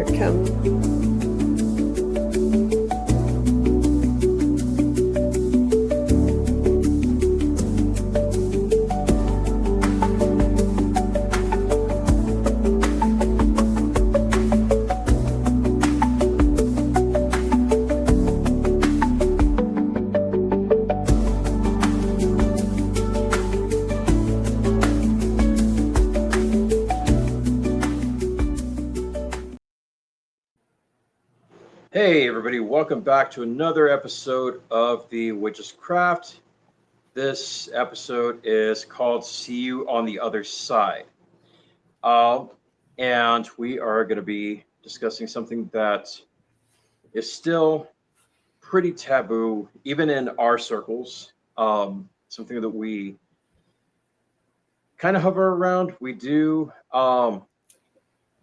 it comes. Hey, everybody, welcome back to another episode of the Witch's Craft. This episode is called See You on the Other Side. And we are going to be discussing something that is still pretty taboo, even in our circles. Something that we kind of hover around. We do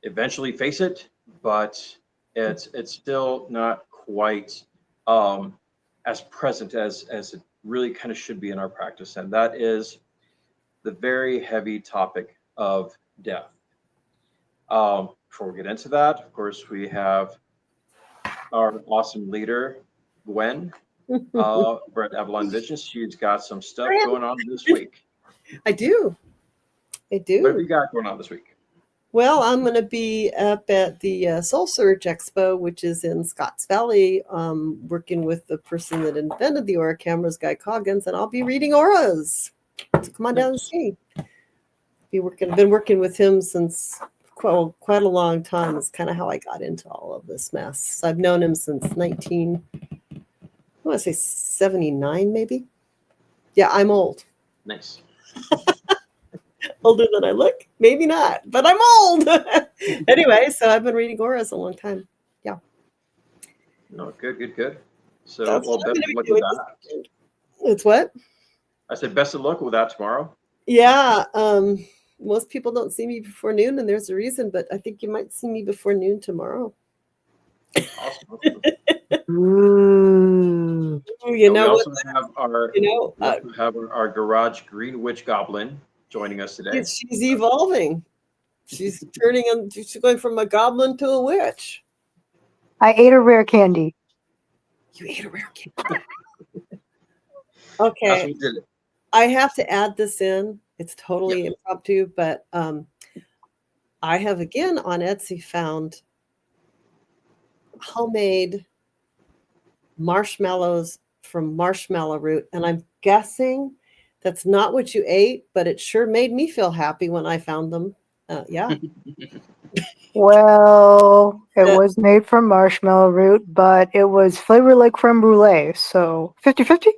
eventually face it, but it's still not quite as present as it really kind of should be in our practice, and that is the very heavy topic of death. Before we get into that, of course, we have our awesome leader, Gwen, Brett Avalon Vision. She's got some stuff going on this week. I do. What have you got going on this week? Well, I'm going to be up at the Soul Surge Expo, which is in Scotts Valley, working with the person that invented the Aura cameras, Guy Coggins, and I'll be reading auras. So come on down and see. Been working with him since quite a long time. It's kind of how I got into all of this mess. I've known him since 79 maybe. Yeah, I'm old. Nice. Older than I look? Maybe not, but I'm old. Anyway, so I've been reading auras a long time. Yeah. No, good. So, That's well, what I'm best gonna of be luck doing with this that. weekend. It's what? I said best of luck with that tomorrow. Yeah. Most people don't see me before noon, and there's a reason, but I think you might see me before noon tomorrow. Awesome. Ooh. You we know what? also have our our garage green witch goblin joining us today. She's evolving. She's she's going from a goblin to a witch. I ate a rare candy. You ate a rare candy. That's Okay. what did it. I have to add this in. It's totally impromptu, but I have again on Etsy found homemade marshmallows from marshmallow root, and I'm guessing that's not what you ate, but it sure made me feel happy when I found them. Yeah. Well, it was made from marshmallow root, but it was flavored like creme brulee. So 50-50?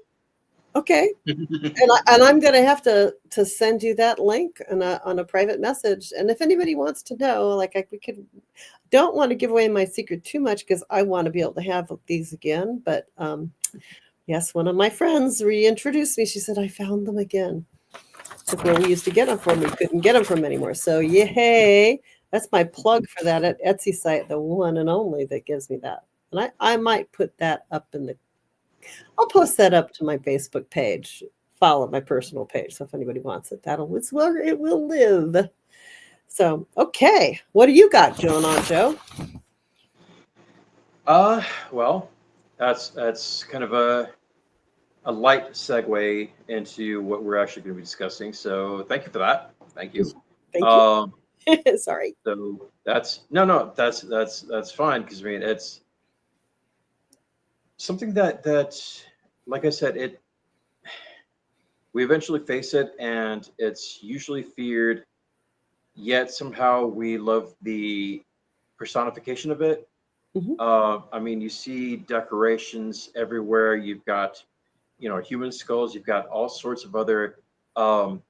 Okay. And I'm going to have to send you that link on a private message. And if anybody wants to know, like we could, don't want to give away my secret too much because I want to be able to have these again. But yes, one of my friends reintroduced me. She said, I found them again. It's where we used to get them from. We couldn't get them from anymore. So yay. That's my plug for that at Etsy site, the one and only that gives me that. And I might put that up I'll post that up to my Facebook page. Follow my personal page. So if anybody wants it, it's where it will live. So, okay. What do you got going on, Joe? Well, that's kind of a light segue into what we're actually going to be discussing. So thank you for that. Thank you. Thank you. Sorry. So that's fine, because I mean it's something that like I said, we eventually face it, and it's usually feared, yet somehow we love the personification of it. Mhm. I mean, you see decorations everywhere. You've got, human skulls. You've got all sorts of other, um,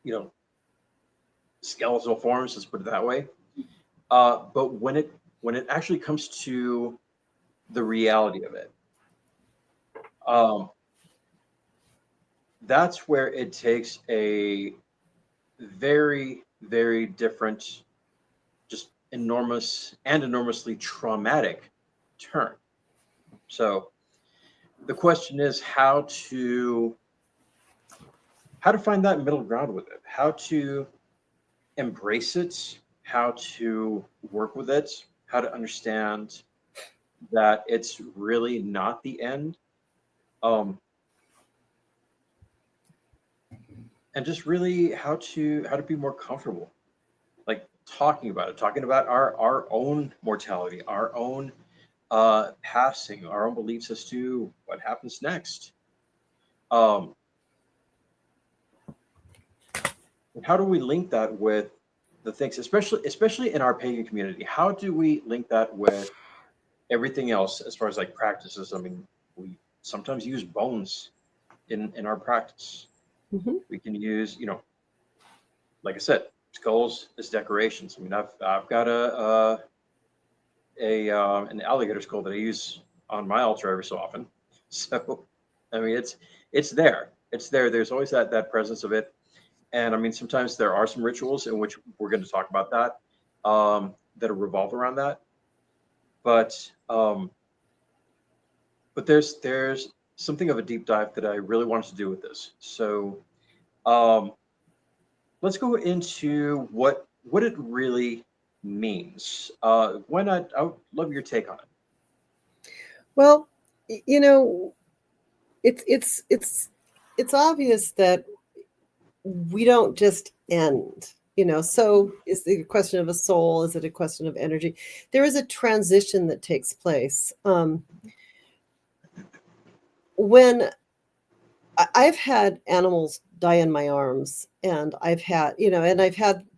you know, skeletal forms. Let's put it that way. But when it actually comes to the reality of it, um, that's where it takes a very, very different, just enormously traumatic turn. So the question is how to find that middle ground with it, how to embrace it, how to work with it. how to understand that it's really not the end. Um, and just really how to be more comfortable, like talking about it, talking about our own mortality, our own passing, our own beliefs as to what happens next. Um, and how do we link that with the things, especially in our pagan community? How do we link that with everything else as far as like practices? I mean, we sometimes use bones in our practice. Mhm. We can use, like I said, skulls as decorations. I mean, I've got an alligator skull that I use on my altar every so often. So, I mean, it's there. It's there. There's always that presence of it. And I mean, sometimes there are some rituals in which we're going to talk about that, that revolve around that. But there's something of a deep dive that I really wanted to do with this. So um, let's go into what it really means. Why not? I would love your take on it. Well, you know, it's obvious that we don't just end. So is it a question of a soul? Is it a question of energy? There is a transition that takes place. When I've had animals die in my arms, and I've had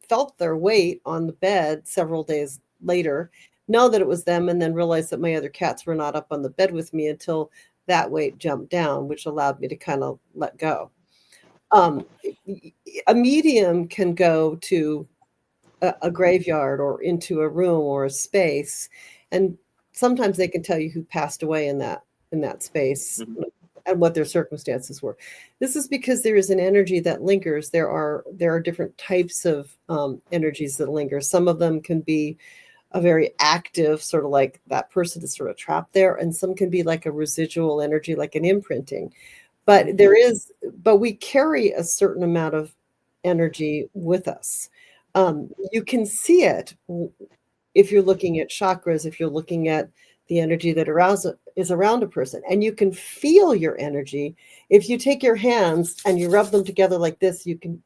felt their weight on the bed several days later, know that it was them, and then realize that my other cats were not up on the bed with me until that weight jumped down, which allowed me to kind of let go. Um, a medium can go to a graveyard or into a room or a space, and sometimes they can tell you who passed away in that space Mhm. and what their circumstances were. This is because there is an energy that lingers. There are different types of energies that linger. Some of them can be a very active, sort of like that person is sort of trapped there, and some can be like a residual energy, like an imprinting. But we carry a certain amount of energy with us. You can see it if you're looking at chakras, if you're looking at the energy that is around a person, and you can feel your energy. If you take your hands and you rub them together like this, you can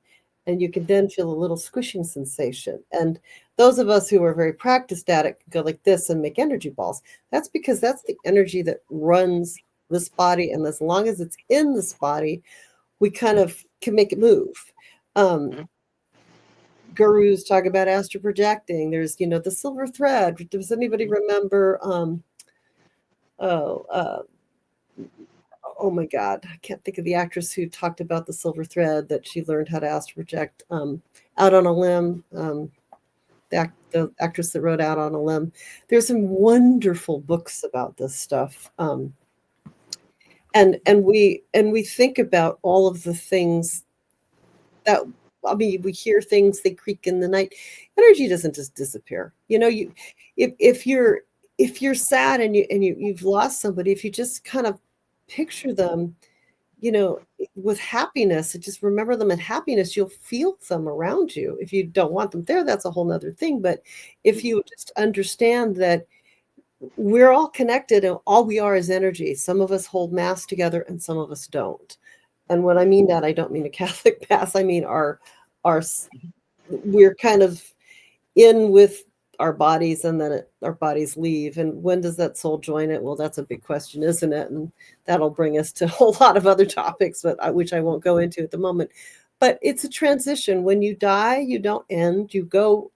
then feel a little squishing sensation. And those of us who are very practiced at it go like this and make energy balls. That's because that's the energy that runs this body, and as long as it's in this body, we kind of can make it move. Um, Mhm. Gurus talk about astral projecting. There's, the silver thread. Does anybody remember? Oh, oh my God, I can't think of the actress who talked about the silver thread that she learned how to astral project. Out on a Limb. The actress that wrote Out on a Limb. There's some wonderful books about this stuff. And we think about all of the things that, I mean, we hear things, they creak in the night. Energy doesn't just disappear. If you're sad and you've lost somebody, if you just kind of picture them, with happiness, and just remember them in happiness, you'll feel them around you. If you don't want them there, that's a whole nother thing. But if you just understand that we're all connected and all we are is energy. Some of us hold mass together and some of us don't. And when I mean that, I don't mean a Catholic mass. I mean our we're kind of in with our bodies, and then our bodies leave. And when does that soul join it? Well, that's a big question, isn't it? And that'll bring us to a whole lot of other topics, which I won't go into at the moment. But it's a transition. When you die, you don't end. You go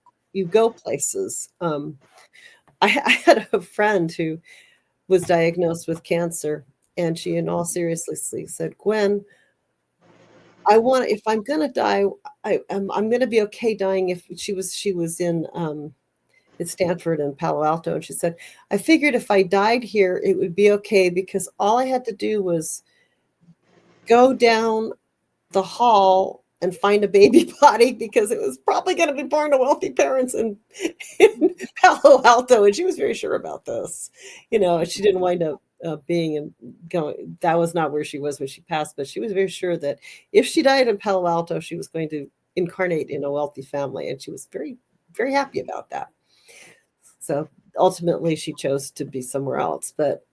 places. I had a friend who was diagnosed with cancer, and she, in all seriousness, said, "Gwen, if I'm gonna die, I'm gonna be okay dying." If she was in Stanford and Palo Alto, and she said, "I figured if I died here, it would be okay because all I had to do was go down the hall and find a baby body because it was probably going to be born to wealthy parents in Palo Alto." And she was very sure about this. She didn't wind up being and going. That was not where she was when she passed, but she was very sure that if she died in Palo Alto, she was going to incarnate in a wealthy family, and she was very, very happy about that. So ultimately she chose to be somewhere else. But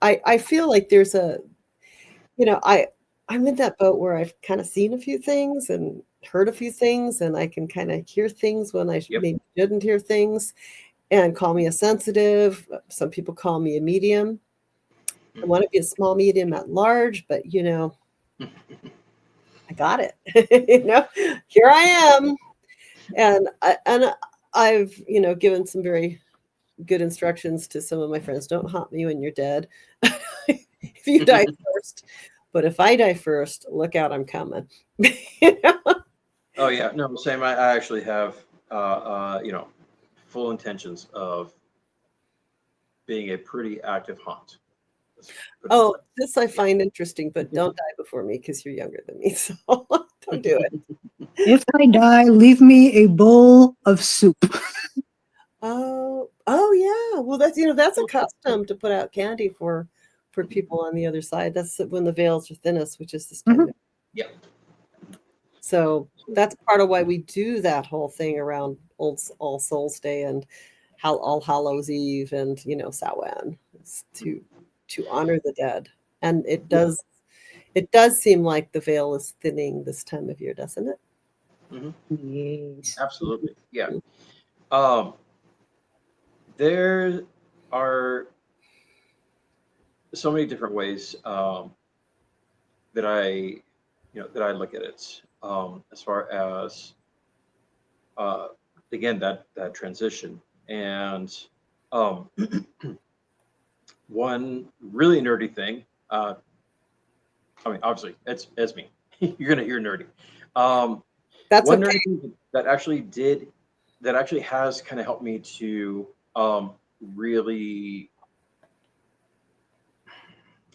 I feel like there's a, I'm in that boat where I've kind of seen a few things and heard a few things, and I can kind of hear things when I Yep. maybe shouldn't hear things, and call me a sensitive. Some people call me a medium. I want to be a small medium at large, but I got it. Here I am. And I've, given some very good instructions to some of my friends. Don't haunt me when you're dead. If you die first. But if I die first, look out, I'm coming. Oh yeah, no, same. I actually have, full intentions of being a pretty active haunt. Let's put it Oh, that way. this I find interesting, but don't die before me because you're younger than me. So don't do it. If I die, leave me a bowl of soup. Oh yeah. Well, that's a custom to put out candy for people on the other side. That's when the veils are thinnest, which is this time. Yeah. So that's part of why we do that whole thing around All Souls Day and All Hallows Eve and Samhain, is to honor the dead. And it does seem like the veil is thinning this time of year, doesn't it? Yes. Absolutely. Yeah. There are so many different ways that I look at it, as far as again that transition. And um, one really nerdy thing. I mean, obviously, it's me. You're gonna hear nerdy. That's One okay. nerdy thing that actually has kind of helped me to really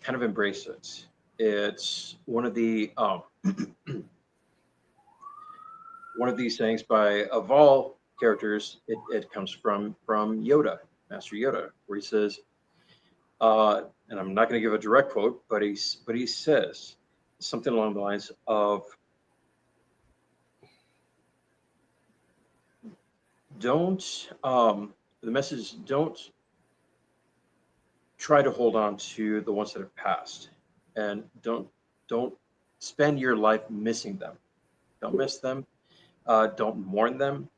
kind of embrace it. It's one of the one of these sayings by, of all characters, it comes from Yoda, Master Yoda, where he says, and I'm not going to give a direct quote, but he says something along the lines of, "Don't the message don't try to hold on to the ones that have passed, and don't spend your life missing them. Don't miss them. Don't mourn them.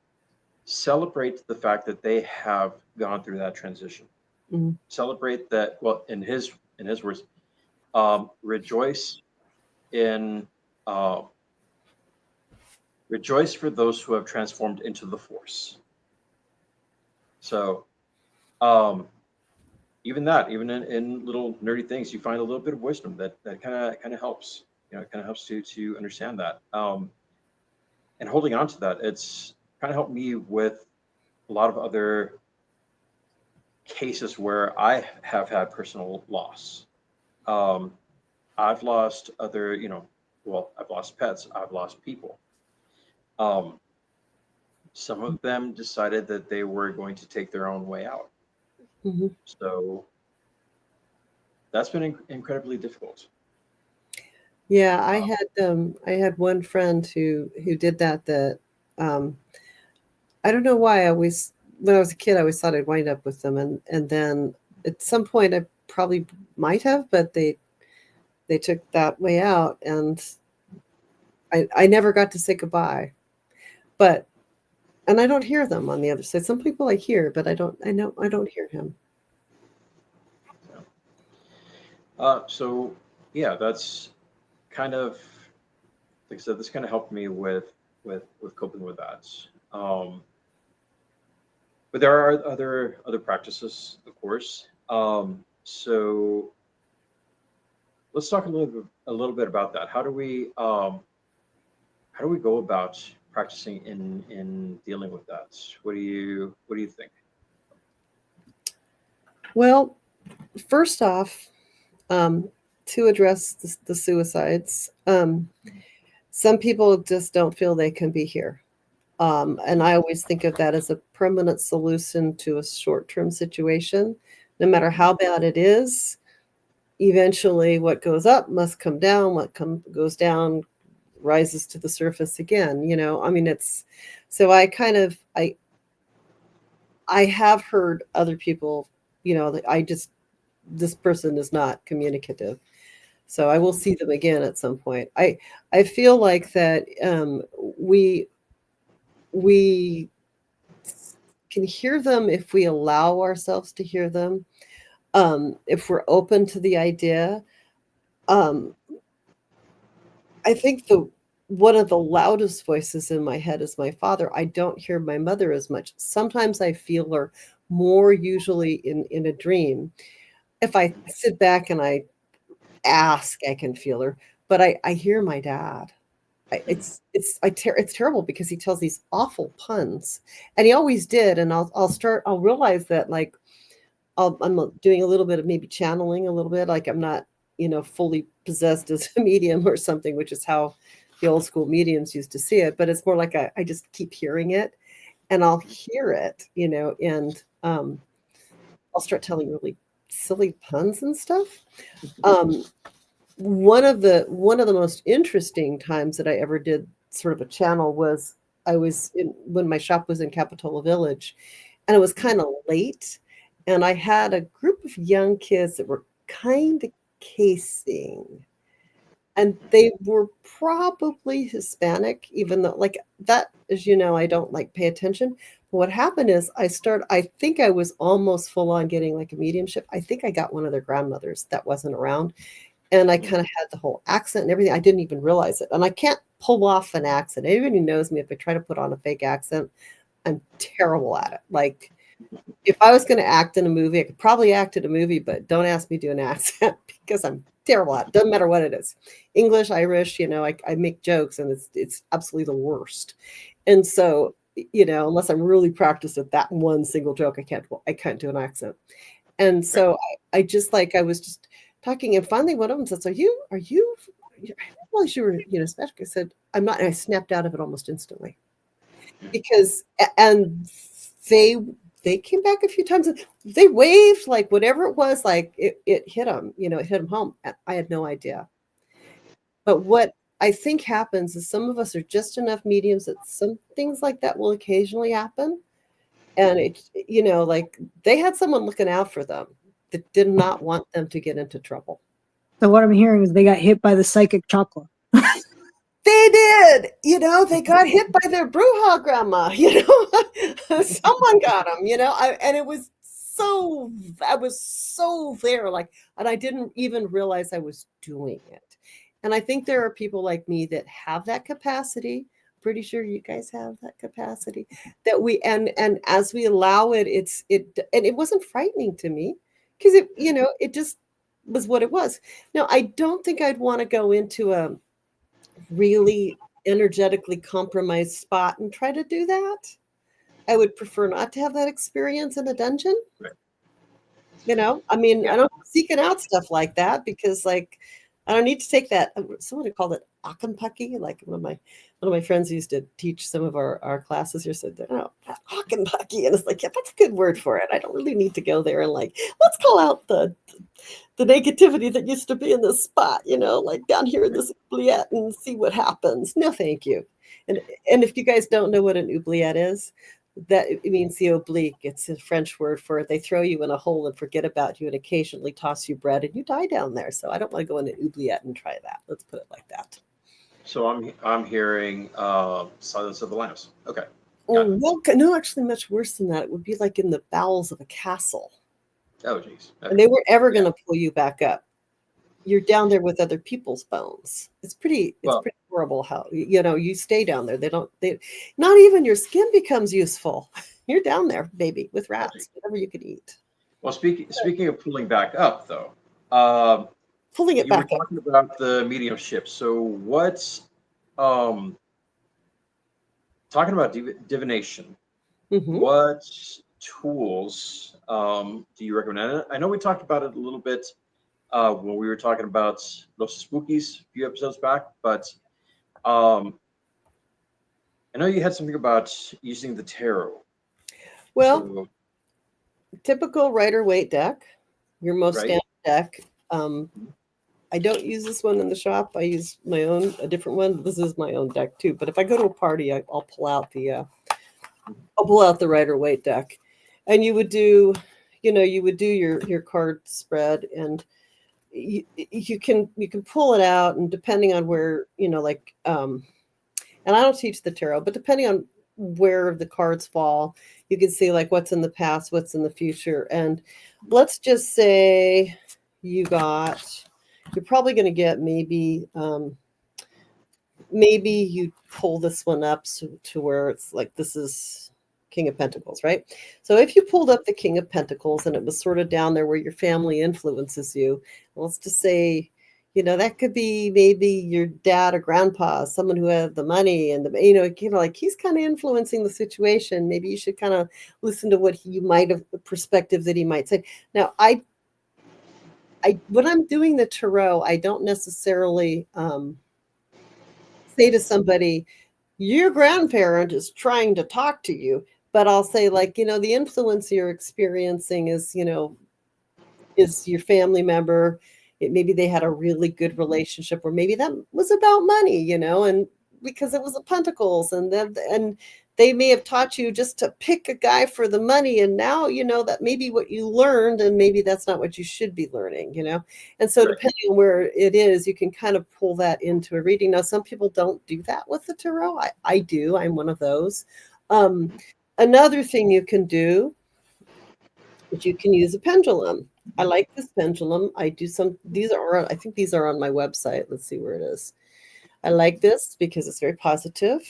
Celebrate the fact that they have gone through that transition. Mhm. Celebrate that." Well, in his words, rejoice in uh, rejoice for those who have transformed into the Force. So, um, even in little nerdy things, you find a little bit of wisdom that kind of helps. It kind of helps to understand that. And holding on to that, it's kind of helped me with a lot of other cases where I have had personal loss. Um, I've lost other, well, I've lost pets, I've lost people. Um, some of them decided that they were going to take their own way out. Mhm. So that's been incredibly difficult. Yeah, Uh, I had one friend who did that. Um, I don't know why. I always, when I was a kid, I always thought I'd wind up with them, and then at some point I probably might have, but they took that way out, and I never got to say goodbye. But and I don't hear them on the other side. Some people I hear, but I don't hear him. so yeah, that's kind of, like I said, this kind of helped me with coping with that. Um, but there are other practices, of course. So let's talk a little bit about that. How do we go about practicing in dealing with that? What do you think? Well, first off, um, to address the suicides, some people just don't feel they can be here. And I always think of that as a permanent solution to a short term situation. No matter how bad it is, eventually what goes up must come down, goes down rises to the surface again. I mean, it's so I kind of I have heard other people, that this person is not communicative. So I will see them again at some point. I feel like that we can hear them if we allow ourselves to hear them. If we're open to the idea. Um, I think one of the loudest voices in my head is my father. I don't hear my mother as much. Sometimes I feel her more, usually in a dream. If I sit back and I ask, I can feel her, but I hear my dad. It's terrible because he tells these awful puns, and he always did. And I'll realize that, like, I'm doing a little bit of maybe channeling a little bit, like I'm not fully possessed as a medium or something, which is how the old school mediums used to see it. But it's more like I just keep hearing it, and I'll hear it, and I'll start telling really silly puns and stuff. One of the most interesting times that I ever did sort of a channel was when my shop was in Capitola Village, and it was kind of late, and I had a group of young kids that were kind of casing, and they were probably Hispanic, even though, like, that, as you know, I don't like pay attention. But what happened is I think I was almost full on getting like a mediumship. I think I got one of their grandmothers that wasn't around. And I kind of had the whole accent and everything. I didn't even realize it. And I can't pull off an accent. Anybody who knows me, if I try to put on a fake accent, I'm terrible at it. Like, if I was going to act in a movie, I could probably act in a movie, but don't ask me to do an accent because I'm terrible at it. Doesn't matter what it is. English, Irish, I make jokes, and it's absolutely the worst. And so, unless I'm really practiced at that one single joke, I can't do an accent. And so I was just talking, and finally one of them says, are you I realized you were, Spanish. I said, I'm not. And I snapped out of it almost instantly, because, and they came back a few times, and they waved, like, whatever it was, like it hit them, it hit them home. I had no idea. But what I think happens is some of us are just enough mediums that some things like that will occasionally happen. And like, they had someone looking out for them that did not want them to get into trouble. So what I'm hearing is they got hit by the psychic chocolate. They did, they got hit by their Bruja grandma, someone got them, and it was I was so there, like, and I didn't even realize I was doing it. And I think there are people like me that have that capacity. Pretty sure you guys have that capacity, that and as we allow it, and it wasn't frightening to me, because it just was what it was. Now, I don't think I'd want to go into a really energetically compromised spot and try to do that. I would prefer not to have that experience in a dungeon. Right. I mean, I don't seeking out stuff like that, because, like, I don't need to take that. Someone called it Akenpucky. Like, one of my friends who used to teach some of our classes here said, Akenpucky, and it's like, yeah, that's a good word for it. I don't really need to go there and, like, let's call out the negativity that used to be in this spot, like down here in this oubliette, and see what happens. No, thank you. And if you guys don't know what an oubliette is, that it means the oblique. It's a French word for they throw you in a hole and forget about you and occasionally toss you bread and you die down there. So I don't want to go in an oubliette and try that. Let's put it like that. So I'm hearing Silence of the Lambs. Okay. Well, no, actually much worse than that. It would be like in the bowels of a castle. Oh, geez. Okay. And they weren't ever going to pull you back up. You're down there with other people's bones. It's pretty horrible how, you stay down there. Not even your skin becomes useful. You're down there, baby, with rats, whatever you could eat. Well, speaking of pulling back up, though, pulling it back up. You were talking about the mediumship. So what's talking about divination? Mm-hmm. What tools do you recommend? I know we talked about it a little bit when we were talking about Los Spookies a few episodes back, but I know you had something about using the tarot. Well, typical Rider-Waite deck, your most standard deck. I don't use this one in the shop. I use a different one. This is my own deck too. But if I go to a party, I'll pull out the Rider-Waite deck. and you would do, you would do your card spread, and you can pull it out, and depending on where, like, and I don't teach the tarot, but depending on where the cards fall, you can see like what's in the past, what's in the future. And let's just say you're probably going to get maybe you pull this one up to where it's like, this is King of Pentacles, right? So if you pulled up the King of Pentacles and it was sort of down there where your family influences you, let's just say, that could be maybe your dad or grandpa, someone who had the money and like he's kind of influencing the situation. Maybe you should kind of listen to what he might have, the perspective that he might say. Now, when I'm doing the tarot, I don't necessarily say to somebody, your grandparent is trying to talk to you, but I'll say, like, the influence you're experiencing is your family member. Maybe they had a really good relationship, or maybe that was about money, and because it was the Pentacles, and they may have taught you just to pick a guy for the money, and now that maybe what you learned, and maybe that's not what you should be learning, and so Right. depending on where it is, you can kind of pull that into a reading. Now, some people don't do that with the tarot. I do. I'm one of those. Another thing you can do is you can use a pendulum. I like this pendulum. I think these are on my website. Let's see where it is. I like this because it's very positive.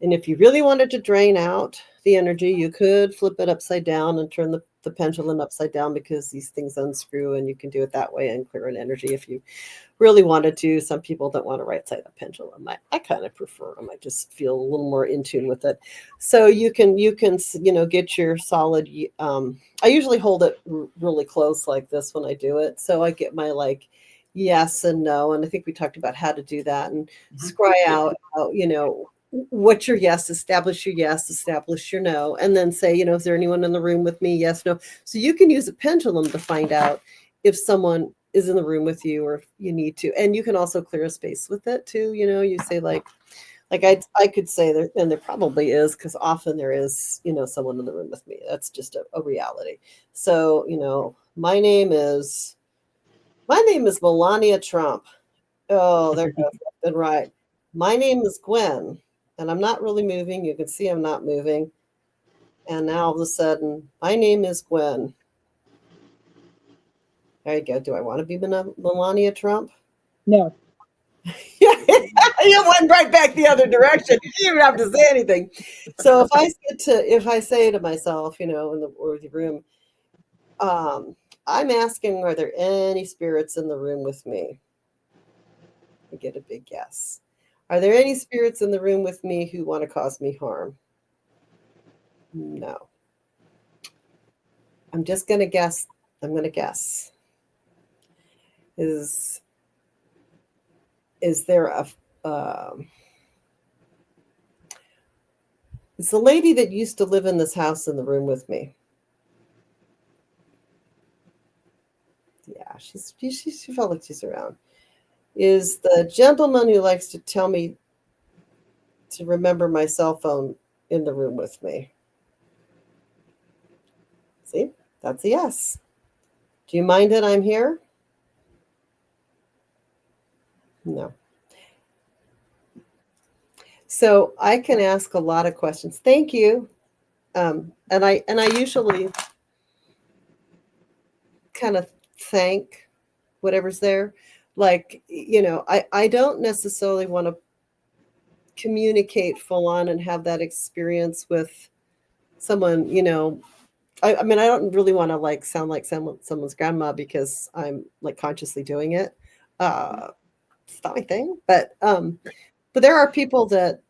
And if you really wanted to drain out the energy, you could flip it upside down and turn the pendulum upside down, because these things unscrew, and you can do it that way and clear an energy if you really wanted to. Some people don't want to right side the pendulum. I kind of prefer them. I just feel a little more in tune with it. So you can get your solid. I usually hold it really close like this when I do it, so I get my like yes and no. And I think we talked about how to do that, and scry out what's your yes, establish your no, and then say, is there anyone in the room with me? Yes, no. So you can use a pendulum to find out if someone is in the room with you, or if you need to. And you can also clear a space with it too. You say like I could say there, and there probably is, because often there is, someone in the room with me. That's just a reality. So, my name is Melania Trump. Oh, there goes left and right. My name is Gwen, and I'm not really moving. You can see I'm not moving. And now all of a sudden, my name is Gwen. There you go. Do I want to be Melania Trump? No. You went right back the other direction. You didn't even have to say anything. So if I say to myself, in the room, I'm asking, are there any spirits in the room with me? I get a big yes. Are there any spirits in the room with me who want to cause me harm? No. I'm just going to guess. I'm going to guess. Is there is the lady that used to live in this house in the room with me? Yeah, she felt like she's around. Is the gentleman who likes to tell me to remember my cell phone in the room with me? See, that's a yes. Do you mind that I'm here? No. So I can ask a lot of questions. Thank you. And I usually kind of thank whatever's there. Like, I don't necessarily want to communicate full on and have that experience with someone, I mean, I don't really want to like sound like someone's grandma, because I'm like consciously doing it. It's not my thing, but there are people that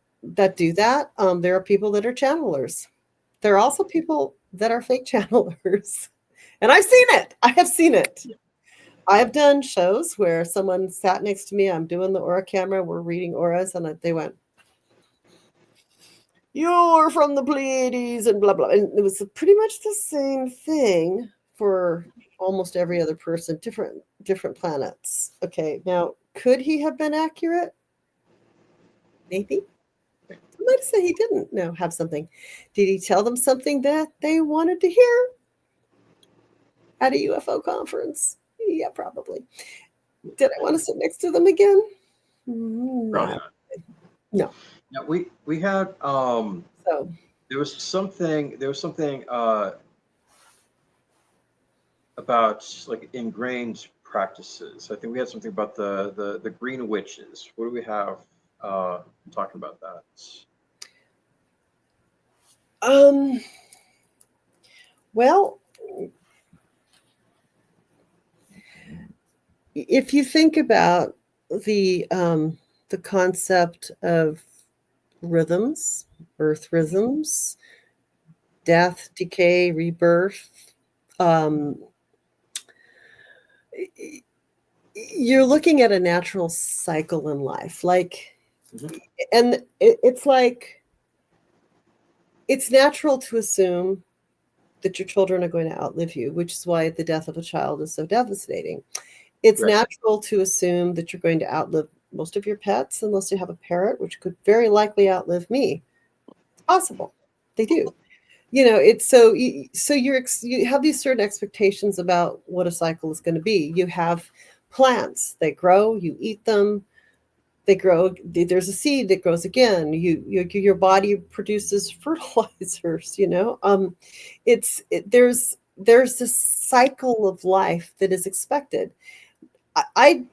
do that. There are people that are channelers. There are also people that are fake channelers, and I've seen it. I have seen it. I have done shows where someone sat next to me. I'm doing the aura camera. We're reading auras, and they went, "You're from the Pleiades," and blah blah. And it was pretty much the same thing for almost every other person. Different planets. Okay, now could he have been accurate? Maybe. Let's say he didn't have something. Did he tell them something that they wanted to hear at a UFO conference? Yeah, probably. Did I want to sit next to them again? Probably No. not. No. Yeah, we had So there was something about like ingrained practices. I think we had something about the green witches. What do we have talking about that? well, if you think about the concept of rhythms, earth rhythms, death, decay, rebirth, um, you're looking at a natural cycle in life. Like, and it's like, it's natural to assume that your children are going to outlive you, which is why the death of a child is so devastating. It's Right. natural to assume that you're going to outlive most of your pets, unless you have a parrot, which could very likely outlive me. It's possible. They do. It's so you have these certain expectations about what a cycle is going to be. You have plants, they grow, you eat them, they grow, there's a seed that grows again, your body produces fertilizers. There's this cycle of life that is expected. I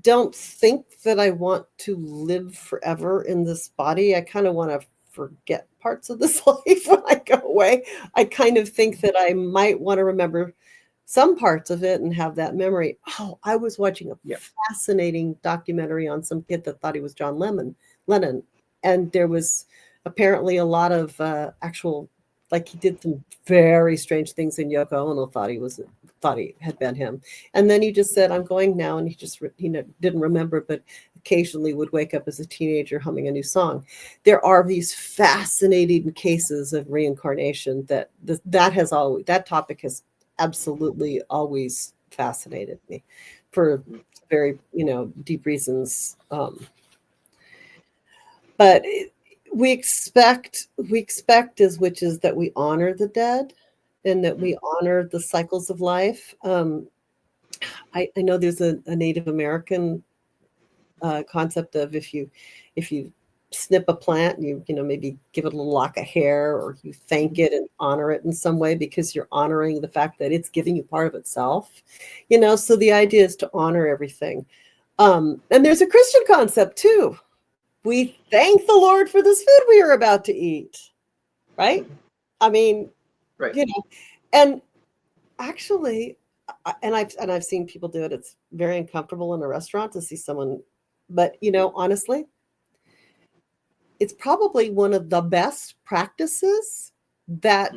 don't think that I want to live forever in this body. I kind of want to forget parts of this life when I go away. I kind of think that I might want to remember some parts of it and have that memory. Oh, I was watching a fascinating documentary on some kid that thought he was John Lennon. And there was apparently a lot of actual, like, he did some very strange things, and Yoko Ono thought he had been him. And then he just said, "I'm going now," and he just didn't remember, but occasionally would wake up as a teenager humming a new song. There are these fascinating cases of reincarnation that topic has absolutely always fascinated me for very deep reasons. But we expect as witches that we honor the dead and that we honor the cycles of life. I know there's a Native American concept of if you snip a plant, you maybe give it a little lock of hair, or you thank it and honor it in some way, because you're honoring the fact that it's giving you part of itself. So the idea is to honor everything. And there's a Christian concept too. We thank the Lord for this food we are about to eat, right? I mean, Right. And actually, I've seen people do it. It's very uncomfortable in a restaurant to see someone, but honestly, it's probably one of the best practices that,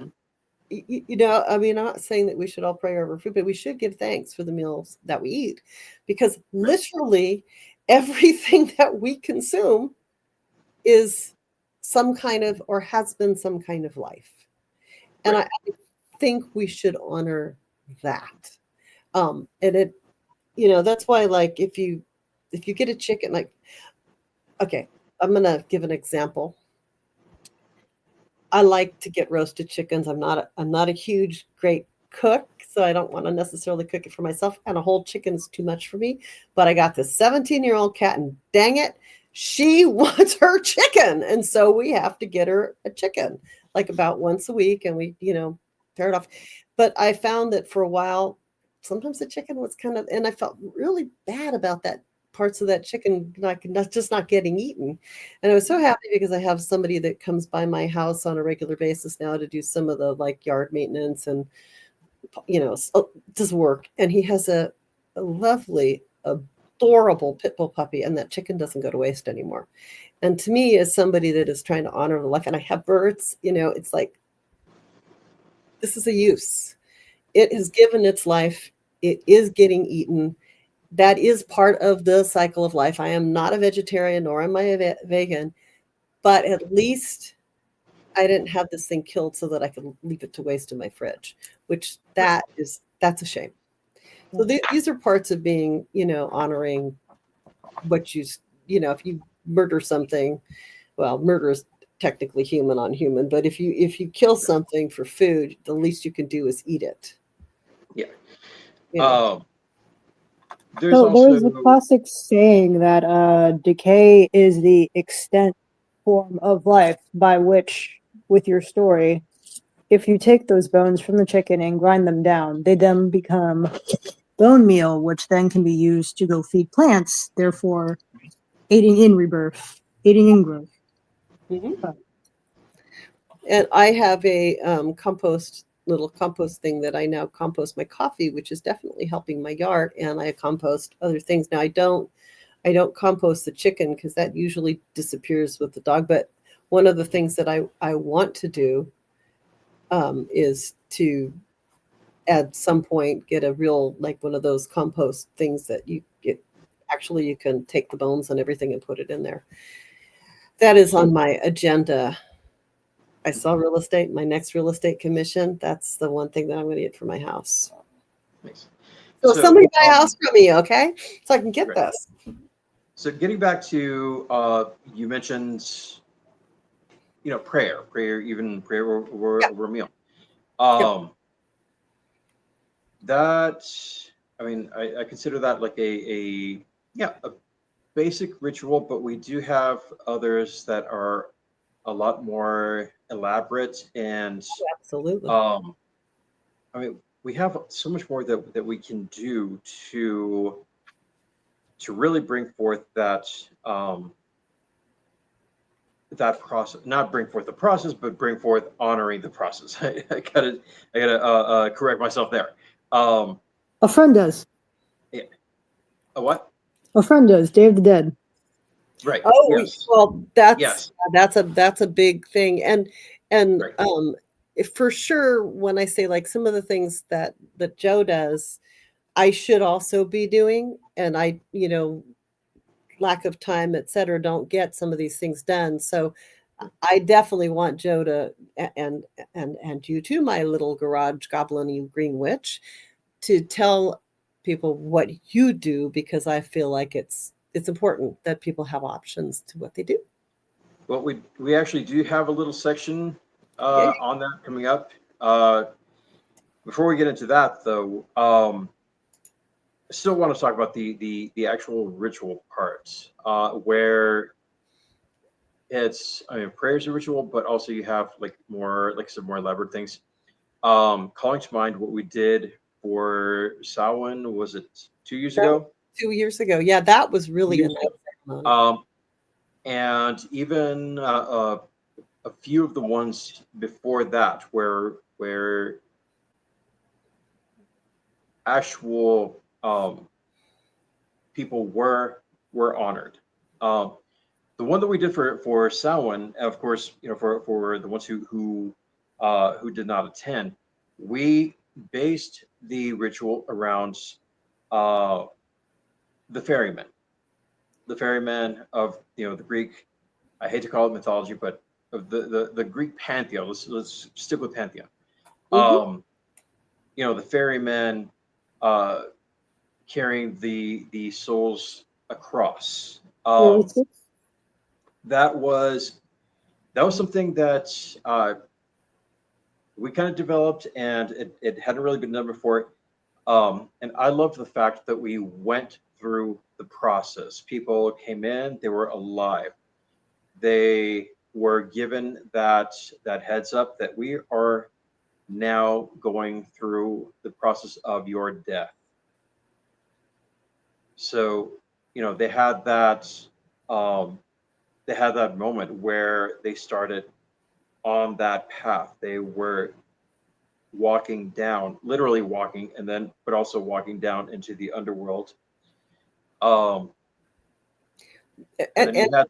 I mean, I'm not saying that we should all pray over food, but we should give thanks for the meals that we eat, because literally everything that we consume is some kind of, or has been some kind of life. And I think we should honor that. And it, that's why, like, if you get a chicken, like, okay, I'm going to give an example. I like to get roasted chickens. I'm not a huge, great cook, so I don't want to necessarily cook it for myself. And a whole chicken is too much for me. But I got this 17-year-old cat, and dang it, she wants her chicken. And so we have to get her a chicken, like, about once a week, and we, tear it off. But I found that for a while, sometimes the chicken was kind of, and I felt really bad about that, parts of that chicken just not getting eaten. And I was so happy, because I have somebody that comes by my house on a regular basis now to do some of the, like, yard maintenance and does work. And he has a lovely, adorable pit bull puppy, and that chicken doesn't go to waste anymore. And to me, as somebody that is trying to honor the life, and I have birds, it's like, this is a use. It has given its life. It is getting eaten. That is part of the cycle of life. I am not a vegetarian, nor am I a vegan, but at least I didn't have this thing killed so that I could leave it to waste in my fridge, which that's a shame. So these are parts of being, honoring what if you murder something, well, murder is technically human on human, but if you kill something for food, the least you can do is eat it. Yeah. You know? Um, there's So there's also a classic saying that decay is the extent form of life, by which, with your story, if you take those bones from the chicken and grind them down, they then become bone meal, which then can be used to go feed plants, therefore aiding in rebirth, aiding in growth. Mhm. And I have a little compost thing that I now compost my coffee, which is definitely helping my yard. And I compost other things. Now I don't compost the chicken because that usually disappears with the dog. But one of the things that I want to do is to at some point get a real, like one of those compost things that you get. Actually, you can take the bones and everything and put it in there. That is on my agenda. I saw real estate, my next real estate commission. That's the one thing that I'm going to get for my house. nice. So So, somebody buy a house from me, okay? So I can get right. this. So getting back to you mentioned, prayer, even prayer Yeah. over a meal. Yep. That, I mean, I consider that like a basic ritual, but we do have others that are a lot more elaborate and Absolutely. I mean, we have so much more that we can do to really bring forth that process, not bring forth the process, but bring forth honoring the process. I gotta correct myself there. Um, A friend does. yeah. A what? A friend does. Day of the Dead. Right. Oh, Yes. well, Yes. that's a big thing. And Right. if for sure when I say like some of the things that Joe does, I should also be doing, and I, lack of time, et cetera, don't get some of these things done. So I definitely want Joe to and you too, my little garage goblin green witch, to tell people what you do because I feel like it's important that people have options to what they do. Well, we actually do have a little section Yeah. on that coming up. Before we get into that, though, I still want to talk about the actual ritual parts, where I mean, prayer's a ritual, but also you have like some more elaborate things. Calling to mind what we did for Samhain, was it 2 years That was ago? 2 years ago. Yeah, that was Two really a years nice ago. ceremony. And even a few of the ones before that, where actual people were honored. Um, the one that we did for Samhain, of course, for the ones who did not attend, we based the ritual around uh, the ferryman, of the Greek. I hate to call it mythology, but of the Greek pantheon. Let's stick with pantheon. Mhm. The ferryman uh, carrying the souls across. That was something that we kind of developed, and it hadn't really been done before. And I loved the fact that we went through the process. People came in, they were alive. They were given that heads up that we are now going through the process of your death. So, they had um, that moment where they started on that path. They were walking down, literally walking, and then but also walking down into the underworld. Um, and And, then and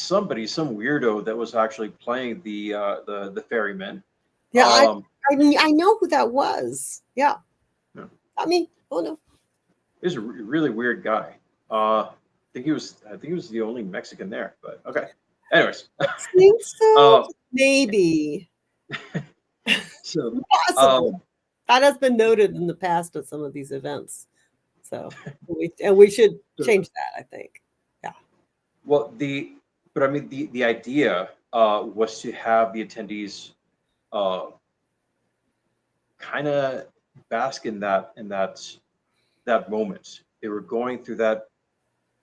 some weirdo that was actually playing the ferryman. yeah, Um, I know who that was. Yeah, yeah, I mean, oh no, he was a really weird guy. I think he was the only Mexican there. But okay. Anyways, I think so. um, Maybe, so possibly. um, That has been noted in the past at some of these events. So we should so, change that. I think. Yeah. well, but I mean, the idea was to have the attendees kind of bask in that moment. They were going through that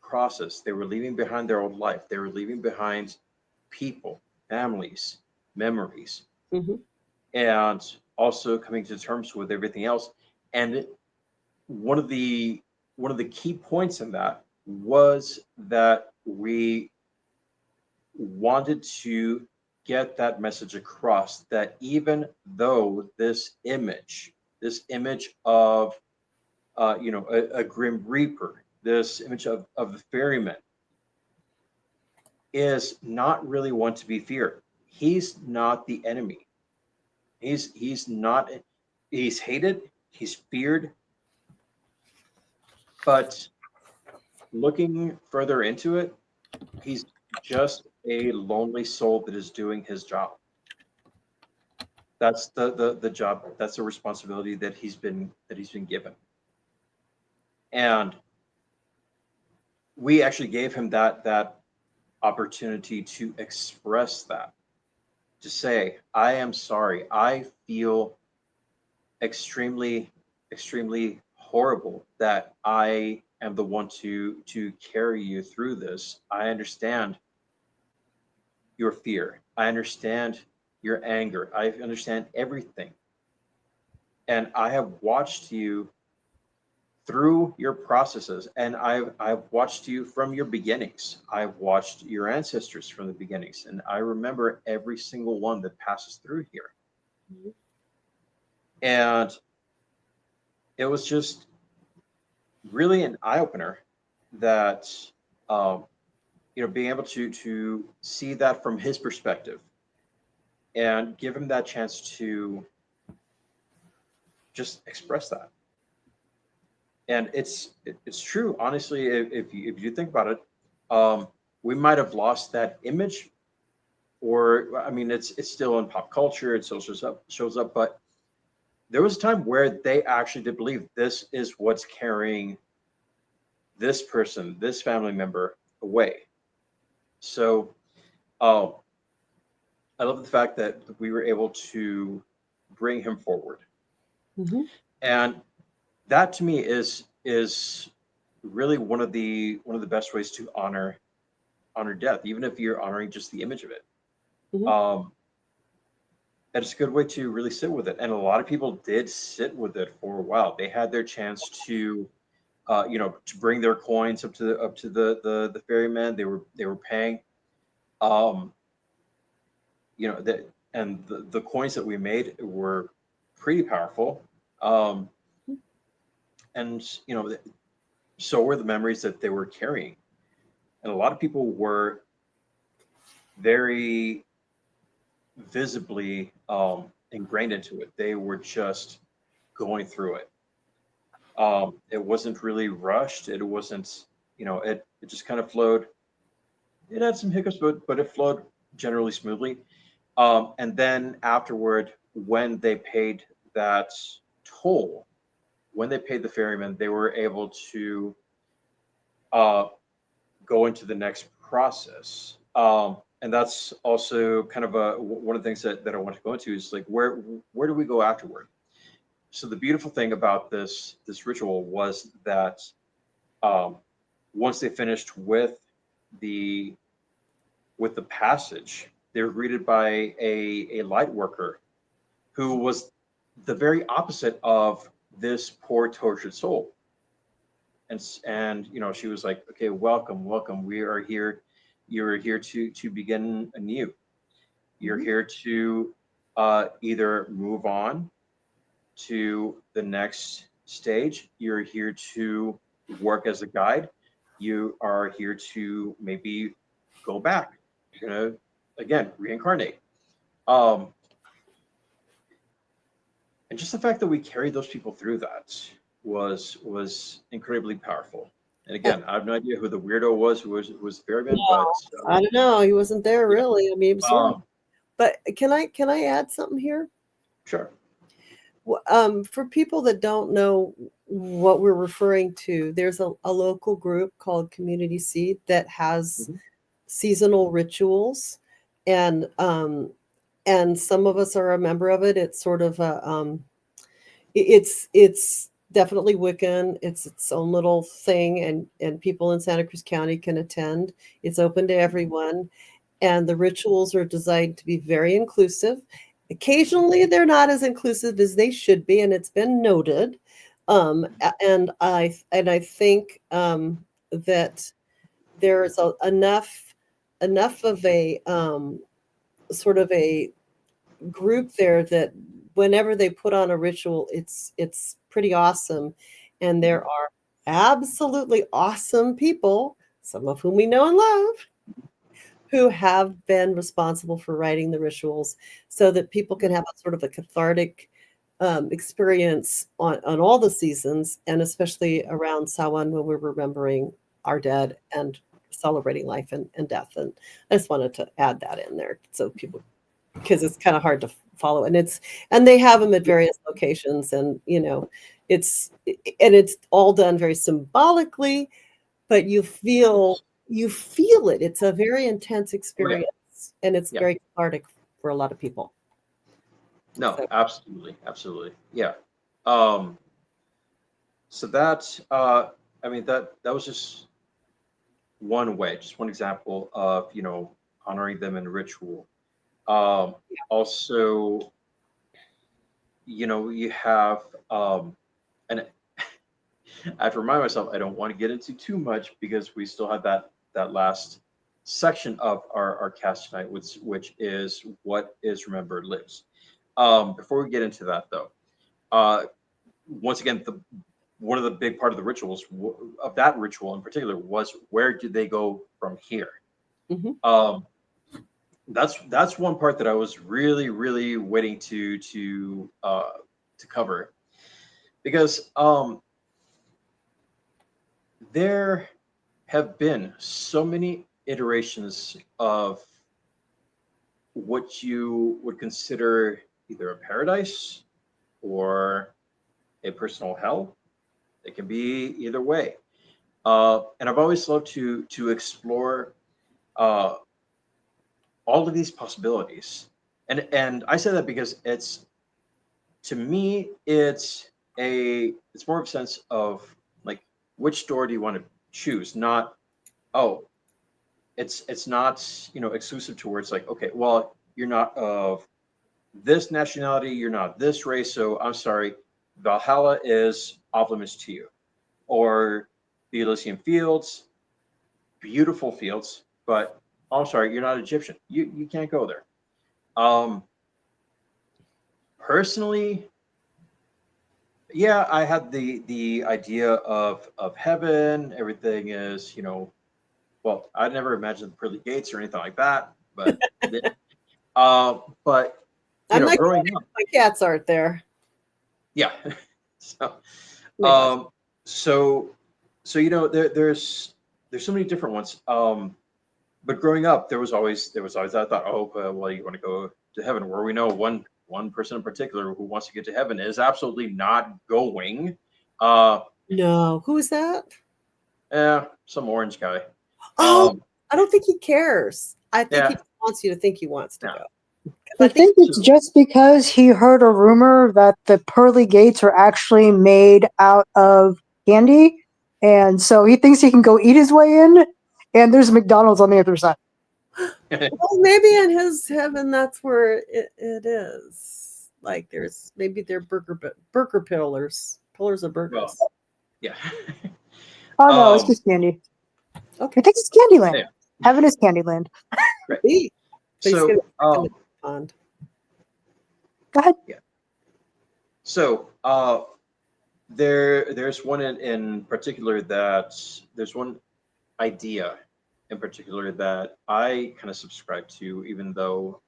process. They were leaving behind their old life. They were leaving behind people, families, memories, Mhm. and also coming to terms with everything else. And one of the key points in that was that we wanted to get that message across, that even though this image of a grim reaper, this image of the ferryman is not really one to be feared. He's not the enemy. He's not. He's hated. He's feared. But looking further into it, he's just a lonely soul that is doing his job. That's the job. That's the responsibility that he's been given. And we actually gave him that opportunity to express that, to say, I am sorry. I feel extremely, extremely horrible that I am the one to carry you through this. I understand your fear. I understand your anger. I understand everything. And I have watched you through your processes, and I've watched you from your beginnings. I've watched your ancestors from the beginnings, and I remember every single one that passes through here. Mhm. And it was just really an eye opener that being able to see that from his perspective and give him that chance to just express that. And it's true, honestly. If you think about it, we might have lost that image, or I mean, it's still in pop culture. It still shows up, but there was a time where they actually did believe this is what's carrying this person, this family member away. So, um, I love the fact that we were able to bring him forward, Mhm. and that to me is really one of the best ways to honor death, even if you're honoring just the image of it. Mhm. Um, and it's a good way to really sit with it. And a lot of people did sit with it for a while. They had their chance to bring their coins up to the ferryman. They were paying. Um, that, and the coins that we made were pretty powerful. Um, and so were the memories that they were carrying. And a lot of people were very visibly ingrained into it. They were just going through it. It wasn't really rushed. It wasn't, it just kind of flowed. It had some hiccups, but it flowed generally smoothly. And then afterward, when they paid that toll, when they paid the ferryman, they were able to uh, go into the next process. And that's also kind of one of the things that I want to go into is like where do we go afterward? So the beautiful thing about this ritual was that um, once they finished the with the passage, they were greeted by a light worker who was the very opposite of this poor tortured soul. And she was like, okay, welcome, welcome. We are here. You're here to begin anew. You're Mhm. here to either move on to the next stage. You're here to work as a guide. You are here to maybe go back. You're gonna again reincarnate. Um, and just the fact that we carried those people through that was incredibly powerful. And Uh, again, I have no idea who the weirdo was who was Fairman, no, but I don't know. He wasn't there yeah. really. I mean, absorbed. Um, But can I add something here? sure. For people that don't know what we're referring to, there's a local group called Community Seed that has Mhm. seasonal rituals, and some of us are a member of it. It's sort of a it's definitely Wiccan. It's its own little thing, and people in Santa Cruz County can attend. It's open to everyone, and the rituals are designed to be very inclusive. Occasionally, they're not as inclusive as they should be, and it's been noted. And I think that there's enough of a sort of a group there that whenever they put on a ritual, it's pretty awesome, and there are absolutely awesome people, some of whom we know and love, who have been responsible for writing the rituals so that people can have a sort of a cathartic experience on all the seasons, and especially around Samhain when we're remembering our dead and celebrating life and death. And I just wanted to add that in there so people, because it's kind of hard to follow, and they have them at various locations, and it's all done very symbolically, but you feel it. It's a very intense experience, and it's very cathartic for a lot of people. No, So- absolutely. Yeah. So that, I mean, that was just one way, just one example of, honoring them in ritual. Also, you have, and I have to remind myself, I don't want to get into too much because we still have that last section of our cast tonight, which is what is remembered lives. Before we get into that, though, once again, one of the big part of the rituals of that ritual in particular was, where do they go from here? Mhm. That's one part that I was really, really waiting to cover, because there have been so many iterations of what you would consider either a paradise or a personal hell. It can be either way. And I've always loved to explore uh, all of these possibilities. And I say that because to me, it's more of a sense of, like, which door do you want to choose? Not, oh, it's not, exclusive towards, like, okay, well, you're not of this nationality, you're not this race, so I'm sorry, Valhalla is off limits to you. Or the Elysian Fields, beautiful fields, but I'm sorry, you're not Egyptian. You can't go there. Um, Personally, yeah, I had the idea of heaven. Everything is, well, I never imagined the pearly gates or anything like that, but but I'm not growing up, my cats aren't there. yeah. So, Maybe. so there's so many different ones. But growing up, there was always that thought, oh, well, you want to go to heaven, where we know one person in particular who wants to get to heaven is absolutely not going. No, who is that? Some orange guy. Oh, Um, I don't think he cares. I think he yeah, just wants you to think he wants to yeah. go. I think it's so. just because he heard a rumor that the pearly gates are actually made out of candy, and so he thinks he can go eat his way in, and there's McDonald's on the other side. Well, maybe in his heaven, that's where it is. Like maybe they're burger pillars of burgers. Well, yeah. Oh no, it's just candy. Okay. I think it's Candyland. Yeah. Heaven is Candyland. Eat. But he's gonna So, be stuck in the pond. Go ahead. so there's one in particular there's one idea in particular that I kind of subscribe to, even though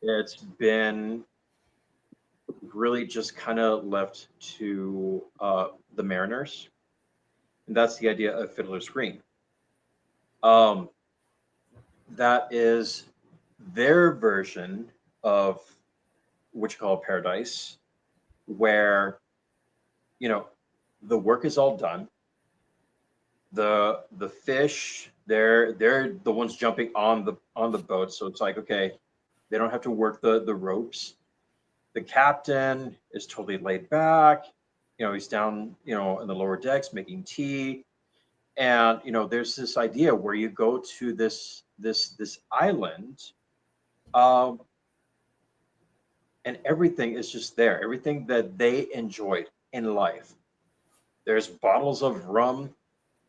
it's been really just kind of left to the Mariners, and that's the idea of Fiddler's Green. That is their version of what you call paradise, where the work is all done. the fish, they're the ones jumping on the boat, so it's like, okay, they don't have to work the ropes. The captain is totally laid back. He's down, in the lower decks making tea. And there's this idea where you go to this island, um, and everything is just there. Everything that they enjoyed in life. There's bottles of rum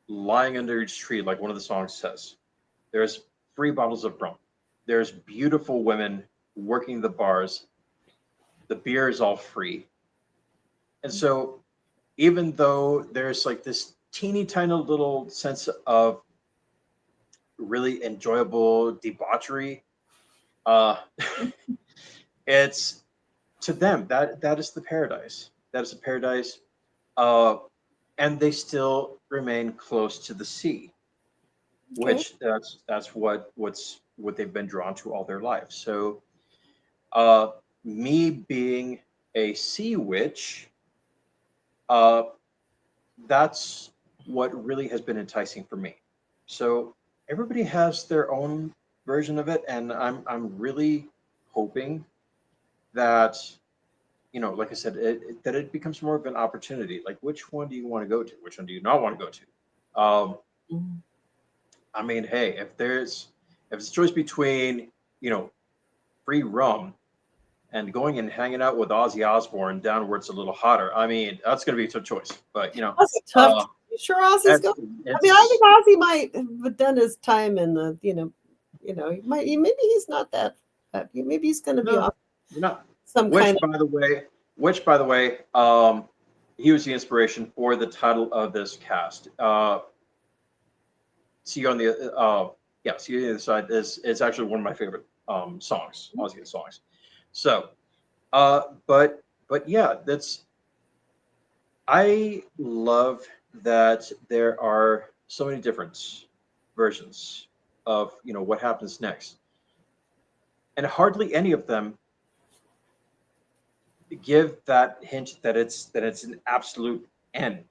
lying under each tree, like one of the songs says. There's free bottles of rum. There's beautiful women working the bars. The beer is all free. And so, even though there's like this teeny tiny little sense of really enjoyable debauchery, uh, it's to them that is the paradise. That is the paradise, uh, and they still remain close to the sea, which that's what they've been drawn to all their life. So, uh, me being a sea witch, uh, that's what really has been enticing for me. So everybody has their own version of it, and I'm really hoping that, like I said, that it becomes more of an opportunity. Like, which one do you want to go to? Which one do you not want to go to? I mean, hey, if it's a choice between, free rum and going and hanging out with Ozzy Osbourne down where it's a little hotter, I mean, that's going to be a tough choice. But That's a tough. uh, You sure Ozzy's going? I mean, I think Ozzy might have done his time in the, he might. Maybe he's not that. Maybe he's going to be No, off no. some Which, kind of. by the way, he was the inspiration for the title of this cast. See you on the see you on the other side. Is actually one of my favorite songs, Ozzy songs. So, but yeah, I love that there are so many different versions of what happens next, and hardly any of them give that hint that it's an absolute end.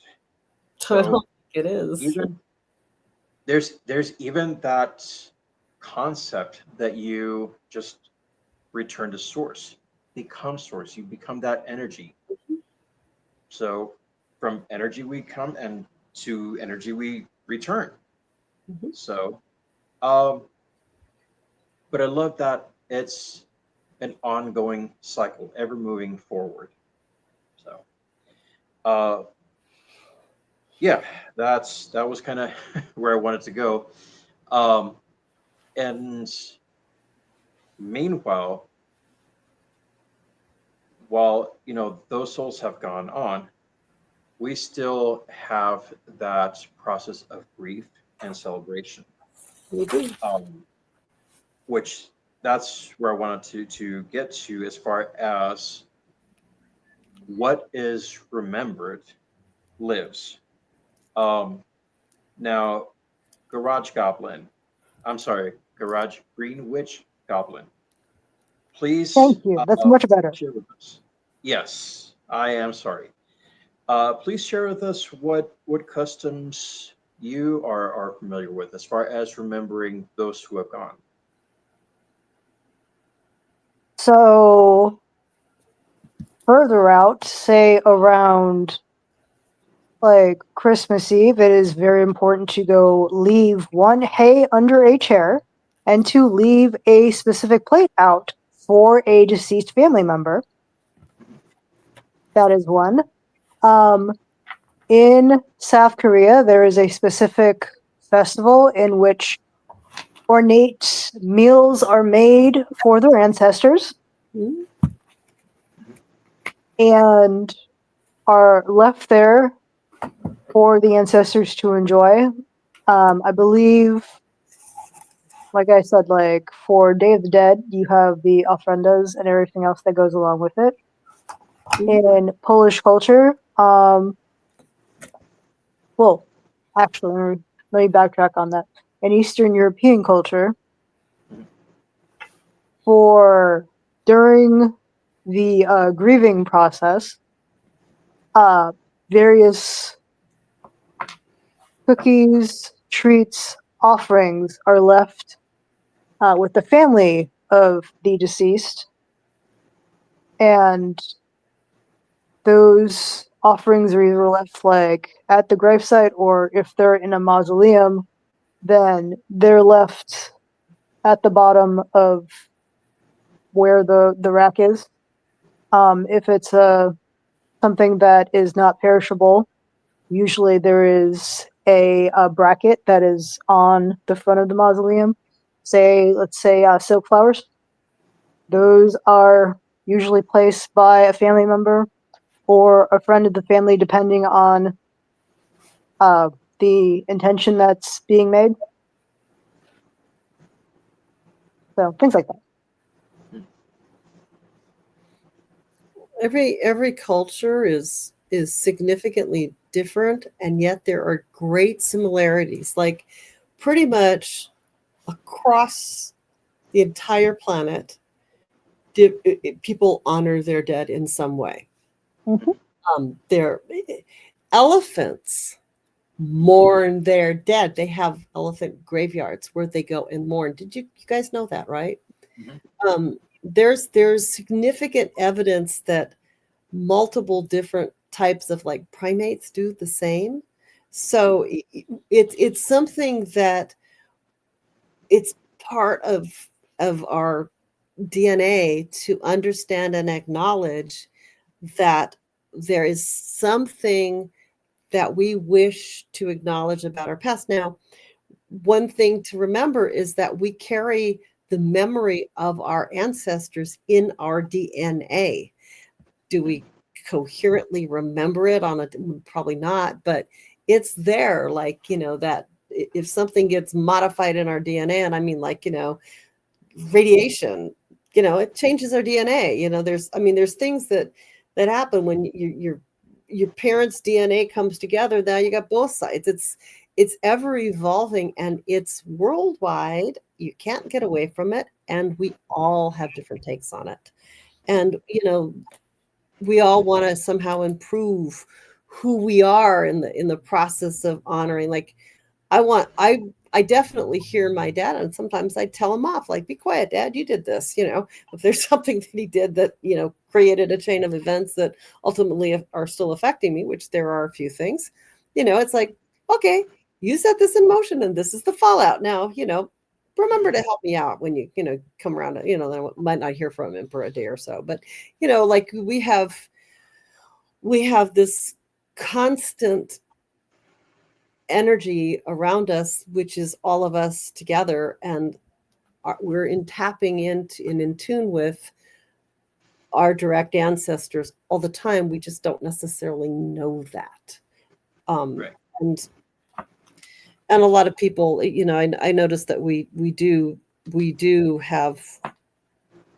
I don't So think it is. even there's even that concept that you just return to source, become source, you become that energy. So from energy we come, and to energy we return. Mhm. So but I love that it's an ongoing cycle, ever moving forward. So uh yeah, that was kind of where I wanted to go. Um, and meanwhile, while those souls have gone on, we still have that process of grief and celebration, You do. which that's where I wanted to get to as far as what is remembered lives. Um, now, Garage Goblin, I'm sorry, Garage Green Witch Goblin. Please Thank you. That's much better. share with us. Yes, I am sorry. Please share with us what customs you are familiar with as far as remembering those who have gone. So further out, say around like Christmas Eve, it is very important to go leave one hay under a chair and to leave a specific plate out for a deceased family member. That is one. In South Korea, there is a specific festival in which ornate meals are made for their ancestors Mhm. and are left there for the ancestors to enjoy. I believe, like I said, like for Day of the Dead, you have the ofrendas and everything else that goes along with it. In Polish culture, well, actually, let me backtrack on that. In Eastern European culture, for during the grieving process, various cookies, treats, offerings are left with the family of the deceased, and those offerings are either left like at the gravesite, or if they're in a mausoleum, then they're left at the bottom of where the rack is. If it's something that is not perishable, usually there is a bracket that is on the front of the mausoleum. Let's say silk flowers. Those are usually placed by a family member or a friend of the family, depending on the intention that's being made. So things like that. Every culture is significantly different, and yet there are great similarities. Like pretty much across the entire planet, people honor their dead in some way. Their elephants mourn their dead. They have elephant graveyards where they go and mourn. Did you guys know that, right? There's significant evidence that multiple different types of like primates do the same. So it's something that it's part of our DNA to understand and acknowledge that there is something that we wish to acknowledge about our past. Now, one thing to remember is that we carry the memory of our ancestors in our DNA. Do we coherently remember it on a, probably not, but it's there. Like, that if something gets modified in our DNA, and I mean like, radiation, it changes our DNA. There's things that happen when your parents' DNA comes together. Now you got both sides. It's ever evolving, and it's worldwide. You can't get away from it, and we all have different takes on it. And we all want to somehow improve who we are in the process of honoring. Like I definitely hear my dad, and sometimes I tell him off, like, be quiet, Dad, you did this. If there's something that he did that, created a chain of events that ultimately are still affecting me, which there are a few things, it's like, okay, you set this in motion and this is the fallout. Now, remember to help me out when you, come around, then I might not hear from him for a day or so, but, like we have this constant energy around us, which is all of us together, and we're tapping into and in tune with our direct ancestors all the time. We just don't necessarily know that. Right. And a lot of people, I noticed that we do have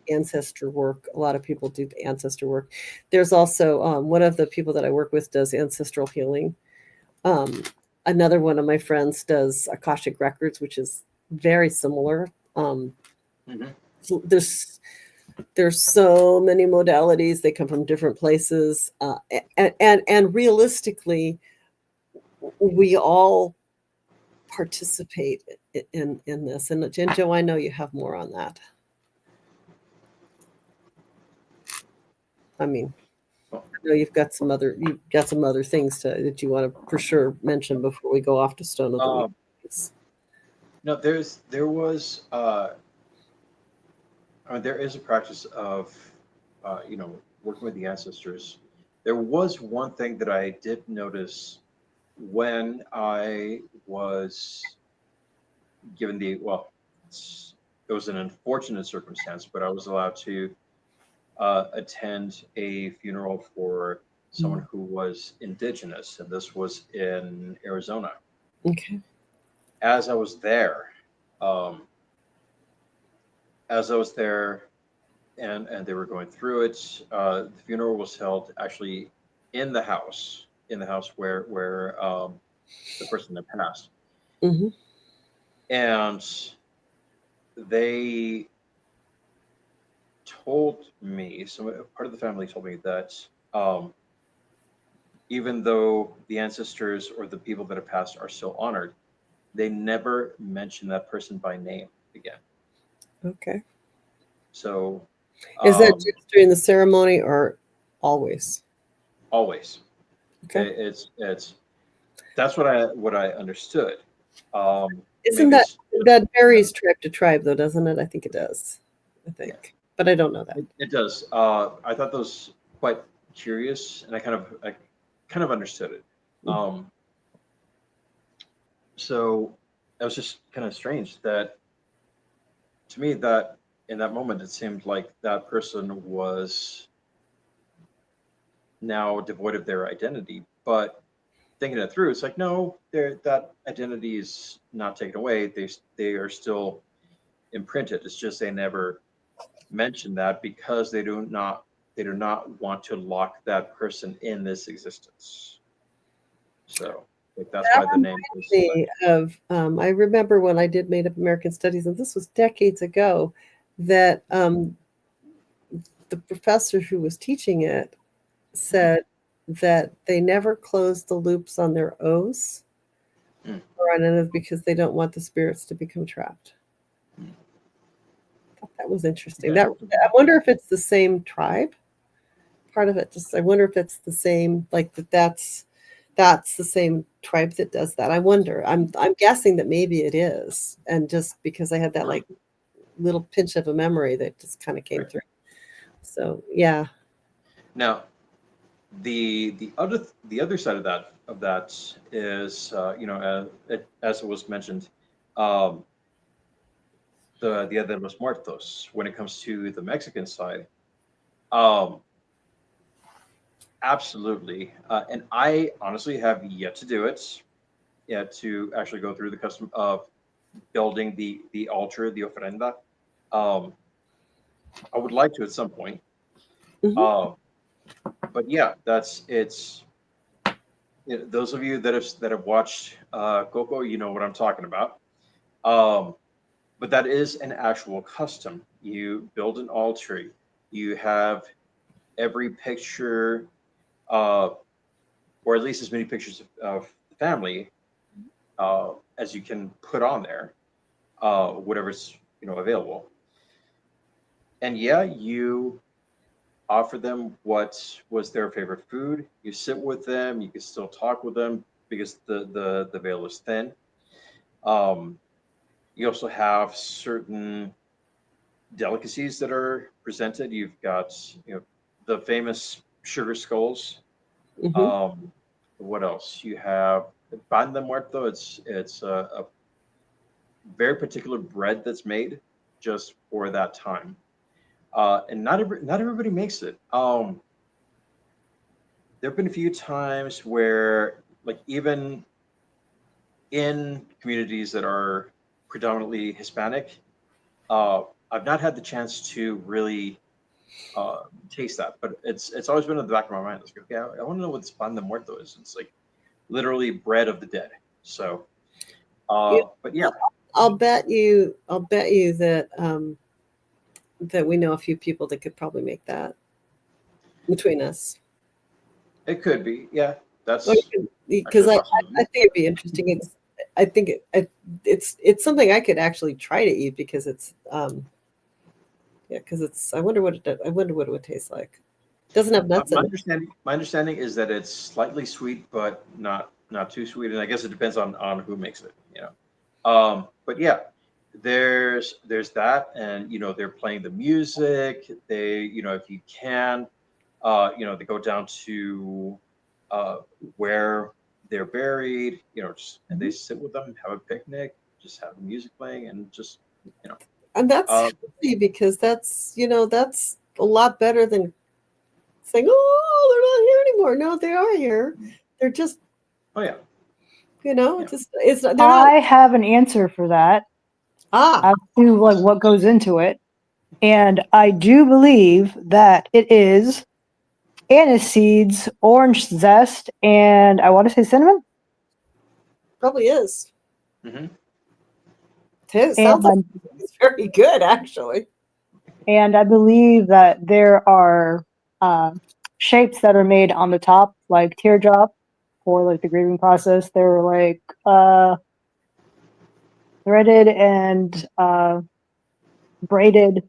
ancestor work. A lot of people do ancestor work. There's also one of the people that I work with does ancestral healing. Another one of my friends does Akashic Records, which is very similar. So there's so many modalities. They come from different places, and realistically, we all participate in this. And Joe, I know you have more on that. I mean, I know you've got some other things that you want to for sure mention before we go off to Stone of the Week. No, there is a practice of, working with the ancestors. There was one thing that I did notice when I was given it was an unfortunate circumstance, but I was allowed to attend a funeral for someone who was indigenous, and this was in Arizona. Okay. As I was there, and they were going through it, the funeral was held actually in the house where the person had passed. Mm-hmm. And they told me, part of the family told me that even though the ancestors or the people that have passed are still honored, they never mention that person by name again. Okay. So Is that um, just during the ceremony or always? always, Okay. it's that's what I understood. Isn't Maybe that it's that varies tribe to tribe though, doesn't it? I think it does. I think, but I don't know that. it does. I thought that was quite curious, and I kind of understood it. Um, so it was just kind of strange that to me that in that moment it seemed like that person was now devoid of their identity. But thinking it through, it's like no, that identity is not taken away. They are still imprinted. It's just they never mention that because they do not want to lock that person in this existence. So like that's That why the name reminds is me of, I remember when I did Native American Studies, and this was decades ago, that the professor who was teaching it said that they never close the loops on their O's Mm. or on N's because they don't want the spirits to become trapped. Mm. I thought that was interesting. Yeah. I wonder if it's the same tribe. Part of it, just I wonder if it's the same, like that's the same tribe that does that. I wonder. I'm guessing that maybe it is, and just because I had that like little pinch of a memory that just kind of came Right. through. So yeah. Now the other side of that is as it was mentioned, um, the Dia de los Muertos when it comes to the Mexican side. Um, Absolutely. And I honestly have yet to do it, yet to actually go through the custom of building the altar, the ofrenda. Um, I would like to at some point. Mhm. Uh, but yeah, those of you that have watched Coco, you know what I'm talking about. Um, but that is an actual custom. You build an altar. You have every picture, uh, or at least as many pictures of the family as you can put on there, whatever's available. And yeah, you offer them what was their favorite food. You sit with them. You can still talk with them because the veil is thin. Um, you also have certain delicacies that are presented. You've got the famous sugar skulls. Mhm. Um, what else? You have pan de muerto. It's a very particular bread that's made just for that time. And not everybody makes it. There have been a few times where, like, even in communities that are predominantly Hispanic, uh, I've not had the chance to really taste that, but it's always been in the back of my mind. It's like, okay, I want to know what this pan de muerto is. It's like literally bread of the dead. So, Yeah, but yeah, I'll bet you that that we know a few people that could probably make that between us. it could be. Yeah, Well, that's because actually a possibility. I think it'd be interesting. I think it's something I could actually try to eat because it's yeah, because it's I wonder what it would taste like. It doesn't have nuts in it. My understanding is that it's slightly sweet, but not too sweet, and I guess it depends on who makes it. But yeah, there's that, and they're playing the music. They if you can, they go down to uh, where they're buried. And they sit with them, have a picnic, just have the music playing, and just you know. And that's Uh, healthy because that's a lot better than saying, "Oh, they're not here anymore." No, they are here. They're just, oh yeah, yeah. it's not, they're not. I have an answer for that Ah, as to like what goes into it. And I do believe that it is anise seeds, orange zest, and I want to say cinnamon. probably is. Hmm. It sounds like And it's very good, actually. and I believe that there are shapes that are made on the top, like teardrop, for like the grieving process. They're like threaded and braided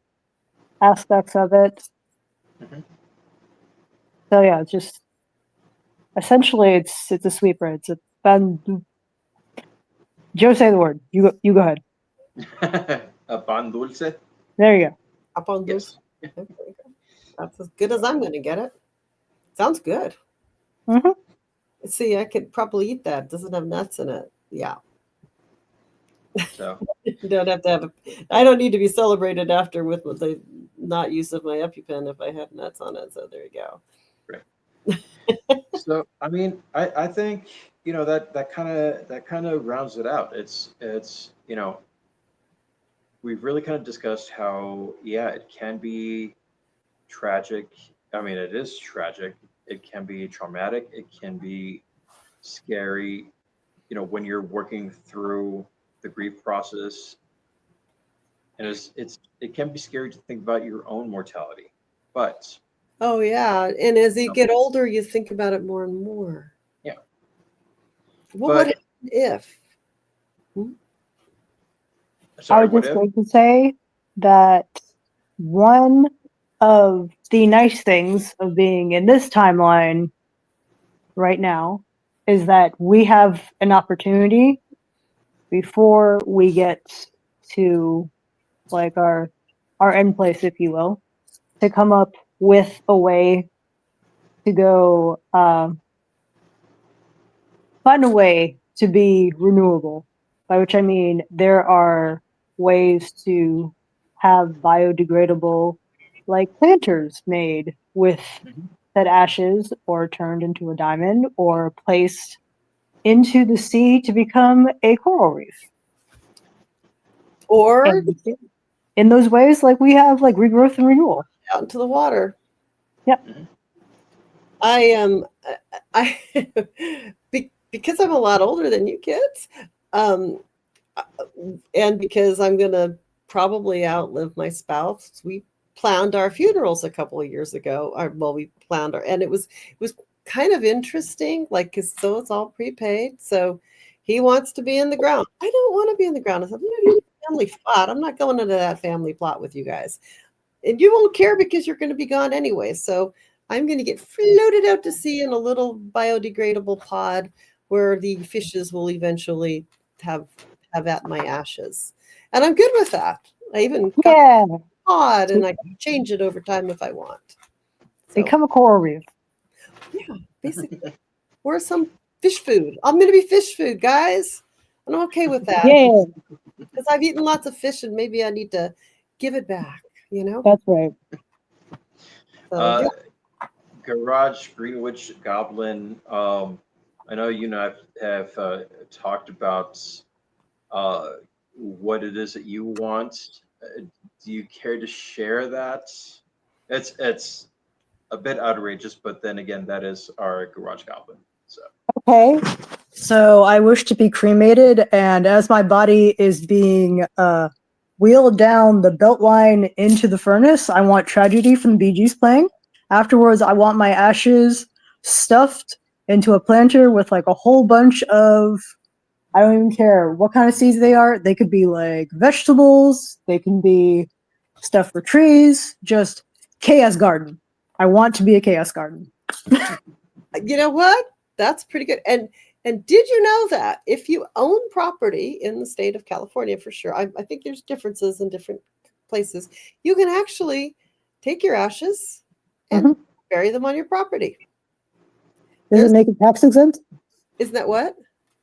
aspects of it. Mhm. So yeah, it's just essentially it's a sweeper. It's a Joe, say the word. You go ahead. A pan dulce? There you go. Up on Yes. those. Okay, that's as good as I'm going to get it. Sounds good. Mhm. See, I could probably eat that. It doesn't have nuts in it. Yeah. So You don't have to have I don't need to be celebrated after with the not use of my EpiPen if I have nuts on it. So there you go. so I mean, I think that kind of rounds it out. It's we've really kind of discussed how it can be tragic. I mean, it is tragic. It can be traumatic. It can be scary. When you're working through the grief process, and it can be scary to think about your own mortality. But Oh yeah. And as you No. get older, you think about it more and more. Yeah. What would but happen if? I sorry, was what just if? going to say that one of the nice things of being in this timeline right now is that we have an opportunity before we get to like our end place, if you will, to come up with a way to go find a way to be renewable. By which I mean there are ways to have biodegradable like planters made with Mhm. said ashes or turned into a diamond or placed into the sea to become a coral reef. Or And in those ways, like we have like regrowth and renewal. out into the water. Yep. Mhm. I am I because I'm a lot older than you kids, um, and because I'm gonna probably outlive my spouse. We planned our funerals a couple of years ago. Well, we planned our, and it was kind of interesting, like because so it's all prepaid. So he wants to be in the ground. I don't want to be in the ground. I said, I'm gonna be in a family plot. I'm not going into that family plot with you guys, and you won't care because you're going to be gone anyway. So I'm going to get floated out to sea in a little biodegradable pod where the fishes will eventually have at my ashes, and I'm good with that. I even got Yeah. a pod, and I can change it over time if I want. So Become a coral reef. yeah, basically, or some fish food. I'm going to be fish food, guys, and I'm okay with that Yeah, because I've eaten lots of fish, and maybe I need to give it back. You know. that's right. So yeah. Garage Greenwich Goblin. I know you and I have talked about what it is that you want. Do you care to share that? It's a bit outrageous, but then again, that is our Garage Goblin. So Okay. So I wish to be cremated, and as my body is being wheeled down the belt line into the furnace, I want Tragedy from the Bee Gees playing. Afterwards, I want my ashes stuffed into a planter with like a whole bunch of, I don't even care what kind of seeds they are. They could be like vegetables, they can be stuff for trees, just chaos garden. I want to be a chaos garden. You know what? That's pretty good. And did you know that if you own property in the state of California, for sure, I think there's differences in different places, you can actually take your ashes and Mhm. bury them on your property. Does There's- it make it tax exempt? Isn't that what?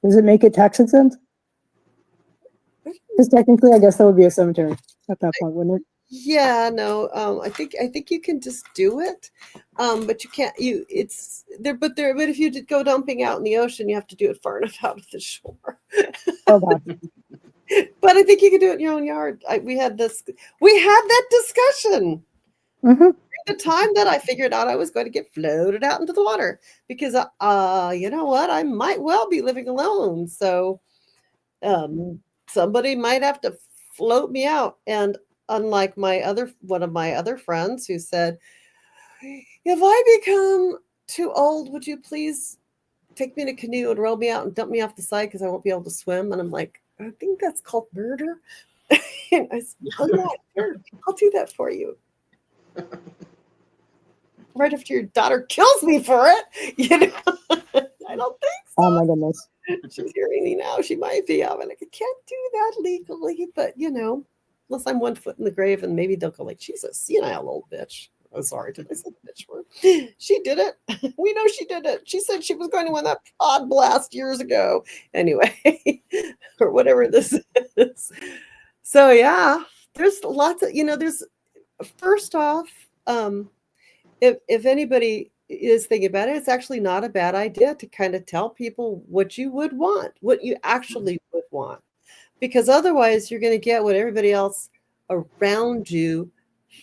Does it make it tax exempt? Because technically, I guess that would be a cemetery at that point, wouldn't it? Yeah, no. I think you can just do it, but you can't. It's there, but if you did go dumping out in the ocean, you have to do it far enough out of the shore. Oh gosh. But I think you can do it in your own yard. We had that discussion Hmm. the time that I figured out I was going to get floated out into the water because you know what, I might well be living alone, so somebody might have to float me out. And unlike one of my other friends who said, if I become too old, would you please take me in a canoe and row me out and dump me off the side because I won't be able to swim? And I'm like, I think that's called murder. And I said, oh, yeah, sure. I'll do that for you. Right after your daughter kills me for it. I don't think so. Oh my goodness. She's hearing me now. She might be. I'm like, I can't do that legally, but unless I'm 1 foot in the grave, and maybe they'll go like, she's a senile old bitch. Oh, sorry, did I say the bitch word? She did it. We know she did it. She said she was going to win that pod blast years ago. Anyway, or whatever this is. So yeah, there's lots of, there's first off, if anybody is thinking about it, it's actually not a bad idea to kind of tell people what you would want, what you actually would want, because otherwise you're going to get what everybody else around you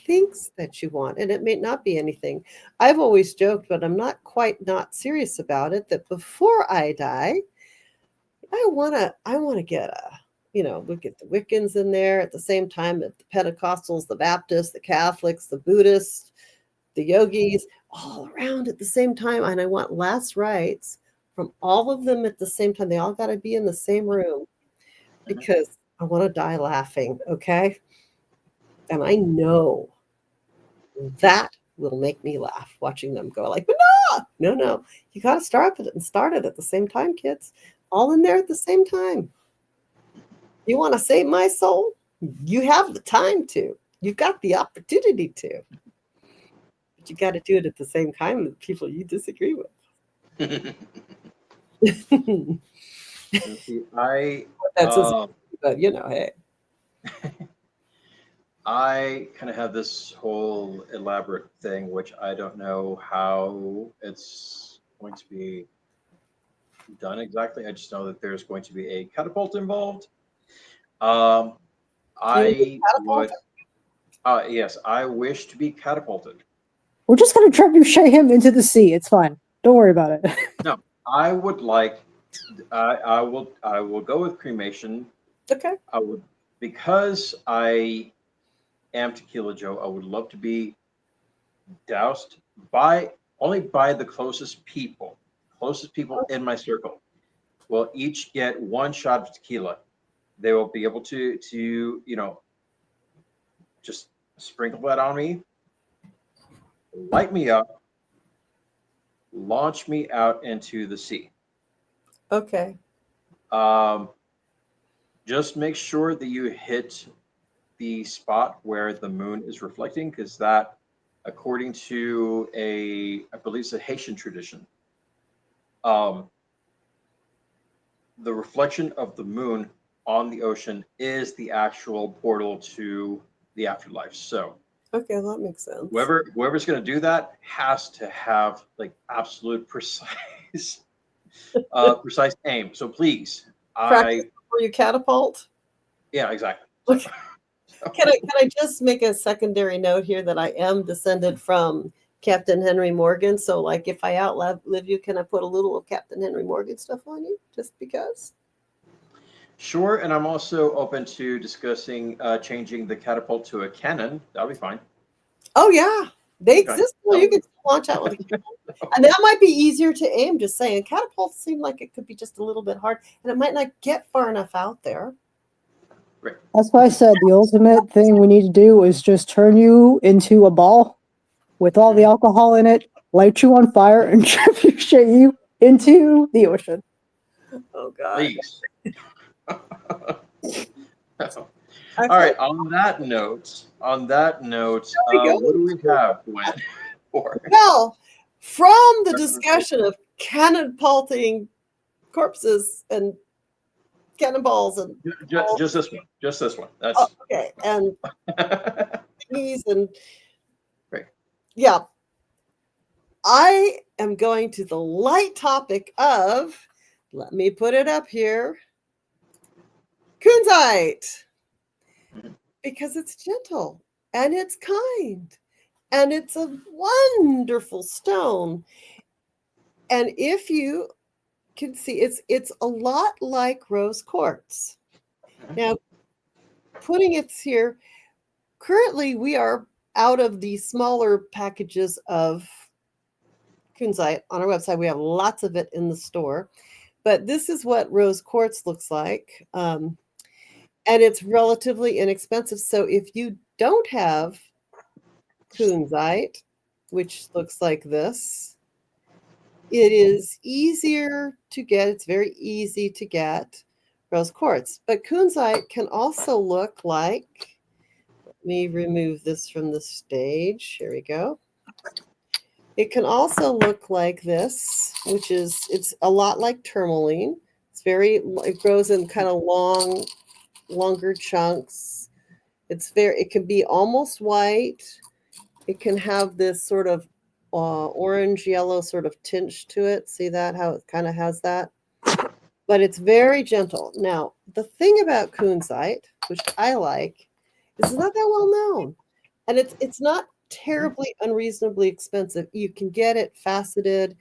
thinks that you want, and it may not be anything. I've always joked, but I'm not serious about it, that before I die, I want to get we get the Wiccans in there at the same time, that the Pentecostals, the Baptists, the Catholics, the Buddhists, the yogis, all around at the same time. And I want last rites from all of them at the same time. They all got to be in the same room because I want to die laughing. Okay. And I know that will make me laugh watching them go like, but no, you got to start it at the same time, kids, all in there at the same time. You want to save my soul? You have the time to, you've got the opportunity to. But you got to do it at the same time with people you disagree with. See, but hey. I kind of have this whole elaborate thing, which I don't know how it's going to be done exactly. I just know that there's going to be a catapult involved. Yes, I wish to be catapulted. We're just going to trebuchet him into the sea. It's fine. Don't worry about it. No, I would like. I will go with cremation. Okay. I would, because I am Tequila Joe. I would love to be doused only by the closest people in my circle will each get one shot of tequila. They will be able to just sprinkle that on me, light me up, launch me out into the sea. Okay. Just make sure that you hit the spot where the moon is reflecting, because that, according to I believe it's a Haitian tradition, the reflection of the moon on the ocean is the actual portal to the afterlife. So okay, that makes sense. Whoever's going to do that has to have like absolute precise aim. So please, Practice before you catapult. Yeah, exactly. Okay. Can I just make a secondary note here that I am descended from Captain Henry Morgan? So, like, if I outlive you, can I put a little of Captain Henry Morgan stuff on you, just because? Sure, and I'm also open to discussing changing the catapult to a cannon. That'll be fine. Oh yeah, they exist. Well, you can launch out with a cannon, and that might be easier to aim. Just saying, catapults seem like it could be just a little bit hard, and it might not get far enough out there. Right. That's why I said the ultimate thing we need to do is just turn you into a ball with all the alcohol in it, light you on fire, and trebuchet you into the ocean. Oh God! Please. All right. On that note, what do we have, Gwen? Well, from the discussion of cannonballing corpses and cannonballs and just this one. That's okay. And knees and right. Yeah. I am going to the light topic of, let me put it up here, kunzite, because it's gentle and it's kind and it's a wonderful stone. And if you can see, it's a lot like rose quartz. Now, putting it here, currently we are out of the smaller packages of kunzite on our website. We have lots of it in the store, but this is what rose quartz looks like. And it's relatively inexpensive. So if you don't have kunzite, which looks like this, it is easier to get. It's very easy to get rose quartz. But kunzite can also look like, let me remove this from the stage. Here we go. It can also look like this, which is, it's a lot like tourmaline. It grows in kind of longer chunks. It can be almost white. It can have this sort of orange yellow sort of tinge to it. See that, how it kind of has that? But it's very gentle. Now, the thing about kunzite, which I like, is it's not that well known. And it's not terribly unreasonably expensive. You can get it faceted.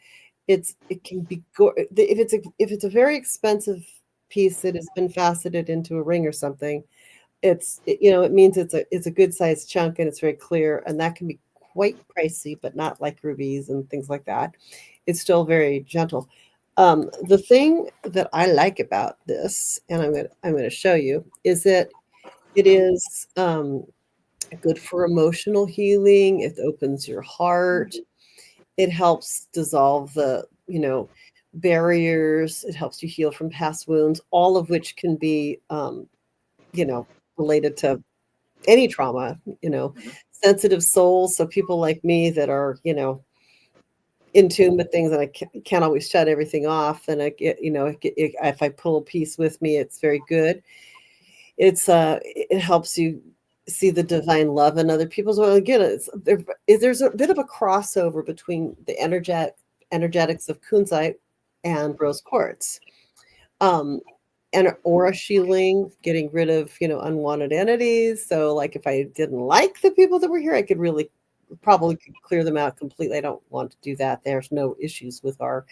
It can be if it's a very expensive piece that has been faceted into a ring or something, it means it's a good sized chunk and it's very clear, and that can be quite pricey, but not like rubies and things like that. It's still very gentle. The thing that I like about this, and I'm going to show you, is that it is good for emotional healing. It opens your heart. It helps dissolve the barriers. It helps you heal from past wounds, all of which can be related to any trauma, sensitive souls. So people like me that are, in tune with things, and I can't always shut everything off. And if I pull a piece with me, it's very good. It helps you see the divine love in other people's. Well, again, there's a bit of a crossover between the energetics of kunzite and rose quartz. And aura shielding, getting rid of, unwanted entities. So like if I didn't like the people that were here, I could probably clear them out completely. I don't want to do that. There's no issues with our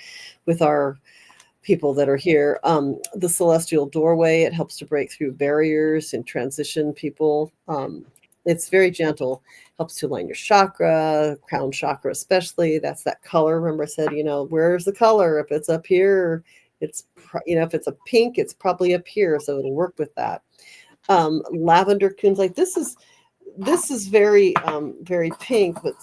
people that are here. The celestial doorway, it helps to break through barriers and transition people. It's very gentle, helps to align your chakra, crown chakra especially. That's that color. Remember I said, where's the color? If it's up here, if it's a pink, it's probably up here, so it'll work with that. Lavender kunzite. This is very very pink, but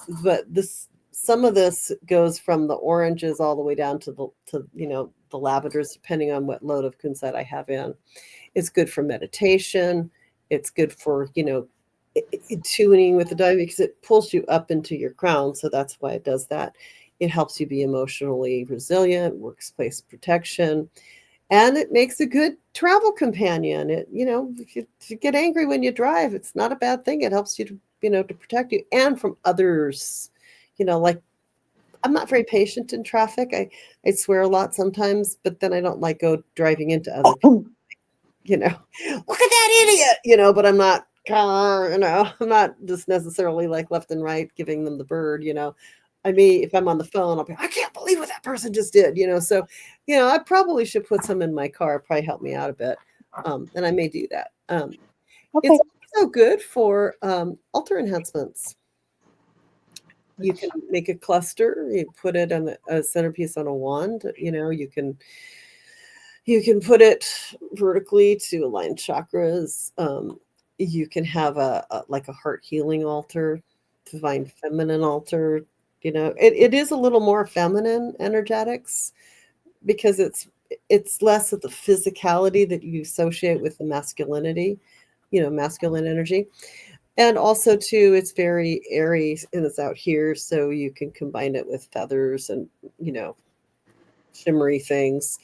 some of this goes from the oranges all the way down to the lavenders, depending on what load of kunzite I have in. It's good for meditation. It's good for tuning with the diving, because it pulls you up into your crown, so that's why it does that. It helps you be emotionally resilient, workplace protection, and it makes a good travel companion. If you get angry when you drive, it's not a bad thing. It helps you to protect you and from others. Like I'm not very patient in traffic. I swear a lot sometimes, but then I don't like go driving into other people. Look at that idiot, but I'm not, I'm not just necessarily like left and right giving them the bird, I mean, if I'm on the phone, I'll be, I can't believe what that person just did, So, I probably should put some in my car, probably help me out a bit. And I may do that. Okay. It's also good for altar enhancements. You can make a cluster, you put it on a centerpiece on a wand, you can put it vertically to align chakras. You can have a heart healing altar, divine feminine altar. It is a little more feminine energetics, because it's less of the physicality that you associate with the masculinity, masculine energy. And also too, it's very airy and it's out here, so you can combine it with feathers and shimmery things.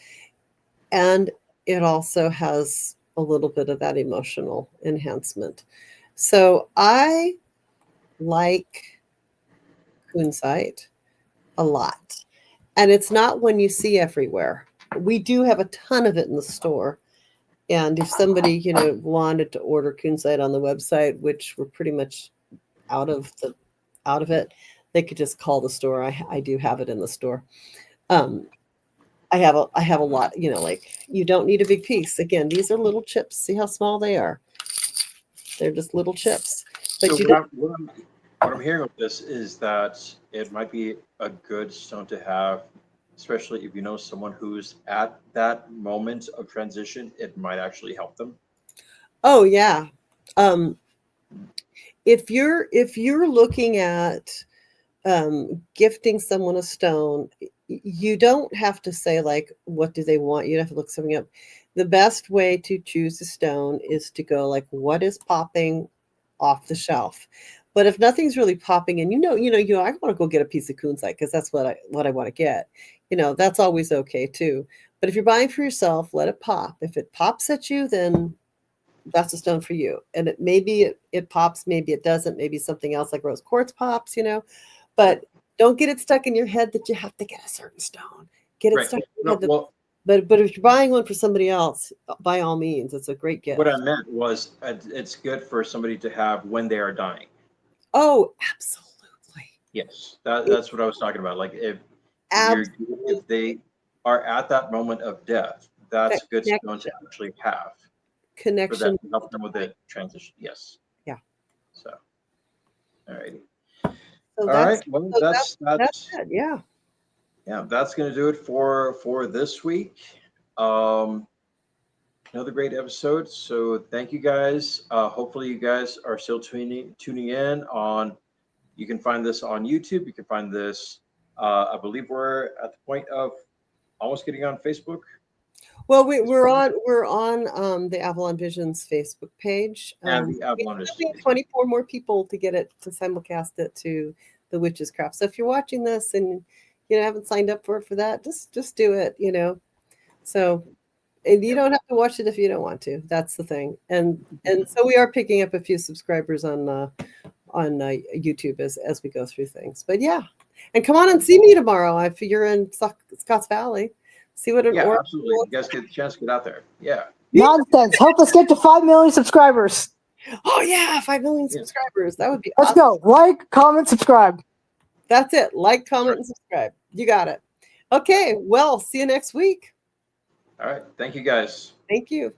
And it also has a little bit of that emotional enhancement. So I like kunzite a lot. And it's not one you see everywhere. We do have a ton of it in the store. And if somebody, wanted to order kunzite on the website, which we're pretty much out of it, they could just call the store. I do have it in the store. I have a lot, you don't need a big piece. Again, these are little chips. See how small they are? They're just little chips. But So what I'm hearing with this is that it might be a good stone to have, especially if you know someone who's at that moment of transition. It might actually help them. Oh yeah. Um, if you're looking at gifting someone a stone, you don't have to say like, what do they want? You have to look something up. The best way to choose a stone is to go like, what is popping off the shelf? But if nothing's really popping, and I want to go get a piece of kunzite because that's what I want to get. That's always okay too. But if you're buying for yourself, let it pop. If it pops at you, then that's a stone for you. And it pops, maybe it doesn't, maybe something else like rose quartz pops, but don't get it stuck in your head that you have to get a certain stone. Get it Right. stuck in your No, head that, well, but if you're buying one for somebody else, by all means, it's a great gift. what I meant was it's good for somebody to have when they are dying. Oh, absolutely. Yes, that's what I was talking about. Like if Absolutely. they are at that moment of death, that's That a good stone to connection. actually have for Connection. that to help them with the transition. Yes. Yeah. So, all righty. So All that's right. Well, so that's that's it. Yeah. yeah, that's going to do it for this week. Um, another great episode. So thank you guys. Hopefully you guys are still tuning in on. You can find this on YouTube. You can find this. I believe we're at the point of almost getting on Facebook. Well, we're on the Avalon Visions Facebook page. And the We Avalon still need Facebook. 24 more people to get it to simulcast it to the Witch's Craft. So if you're watching this and haven't signed up for that, just do it. So and you don't have to watch it if you don't want to. That's the thing. And so we are picking up a few subscribers on YouTube as we go through things. But yeah, and come on and see me tomorrow if you're in Scotts Valley. See what an Yeah, oracle absolutely. You guys get the chance to get out there. Yeah. Nonsense. Help us get to 5 million subscribers. Oh yeah, 5 million Yeah. subscribers. That would be Let's awesome. go. Like, comment, subscribe. That's it. Like, comment, and subscribe. You got it. Okay. Well, see you next week. All right. Thank you guys. Thank you.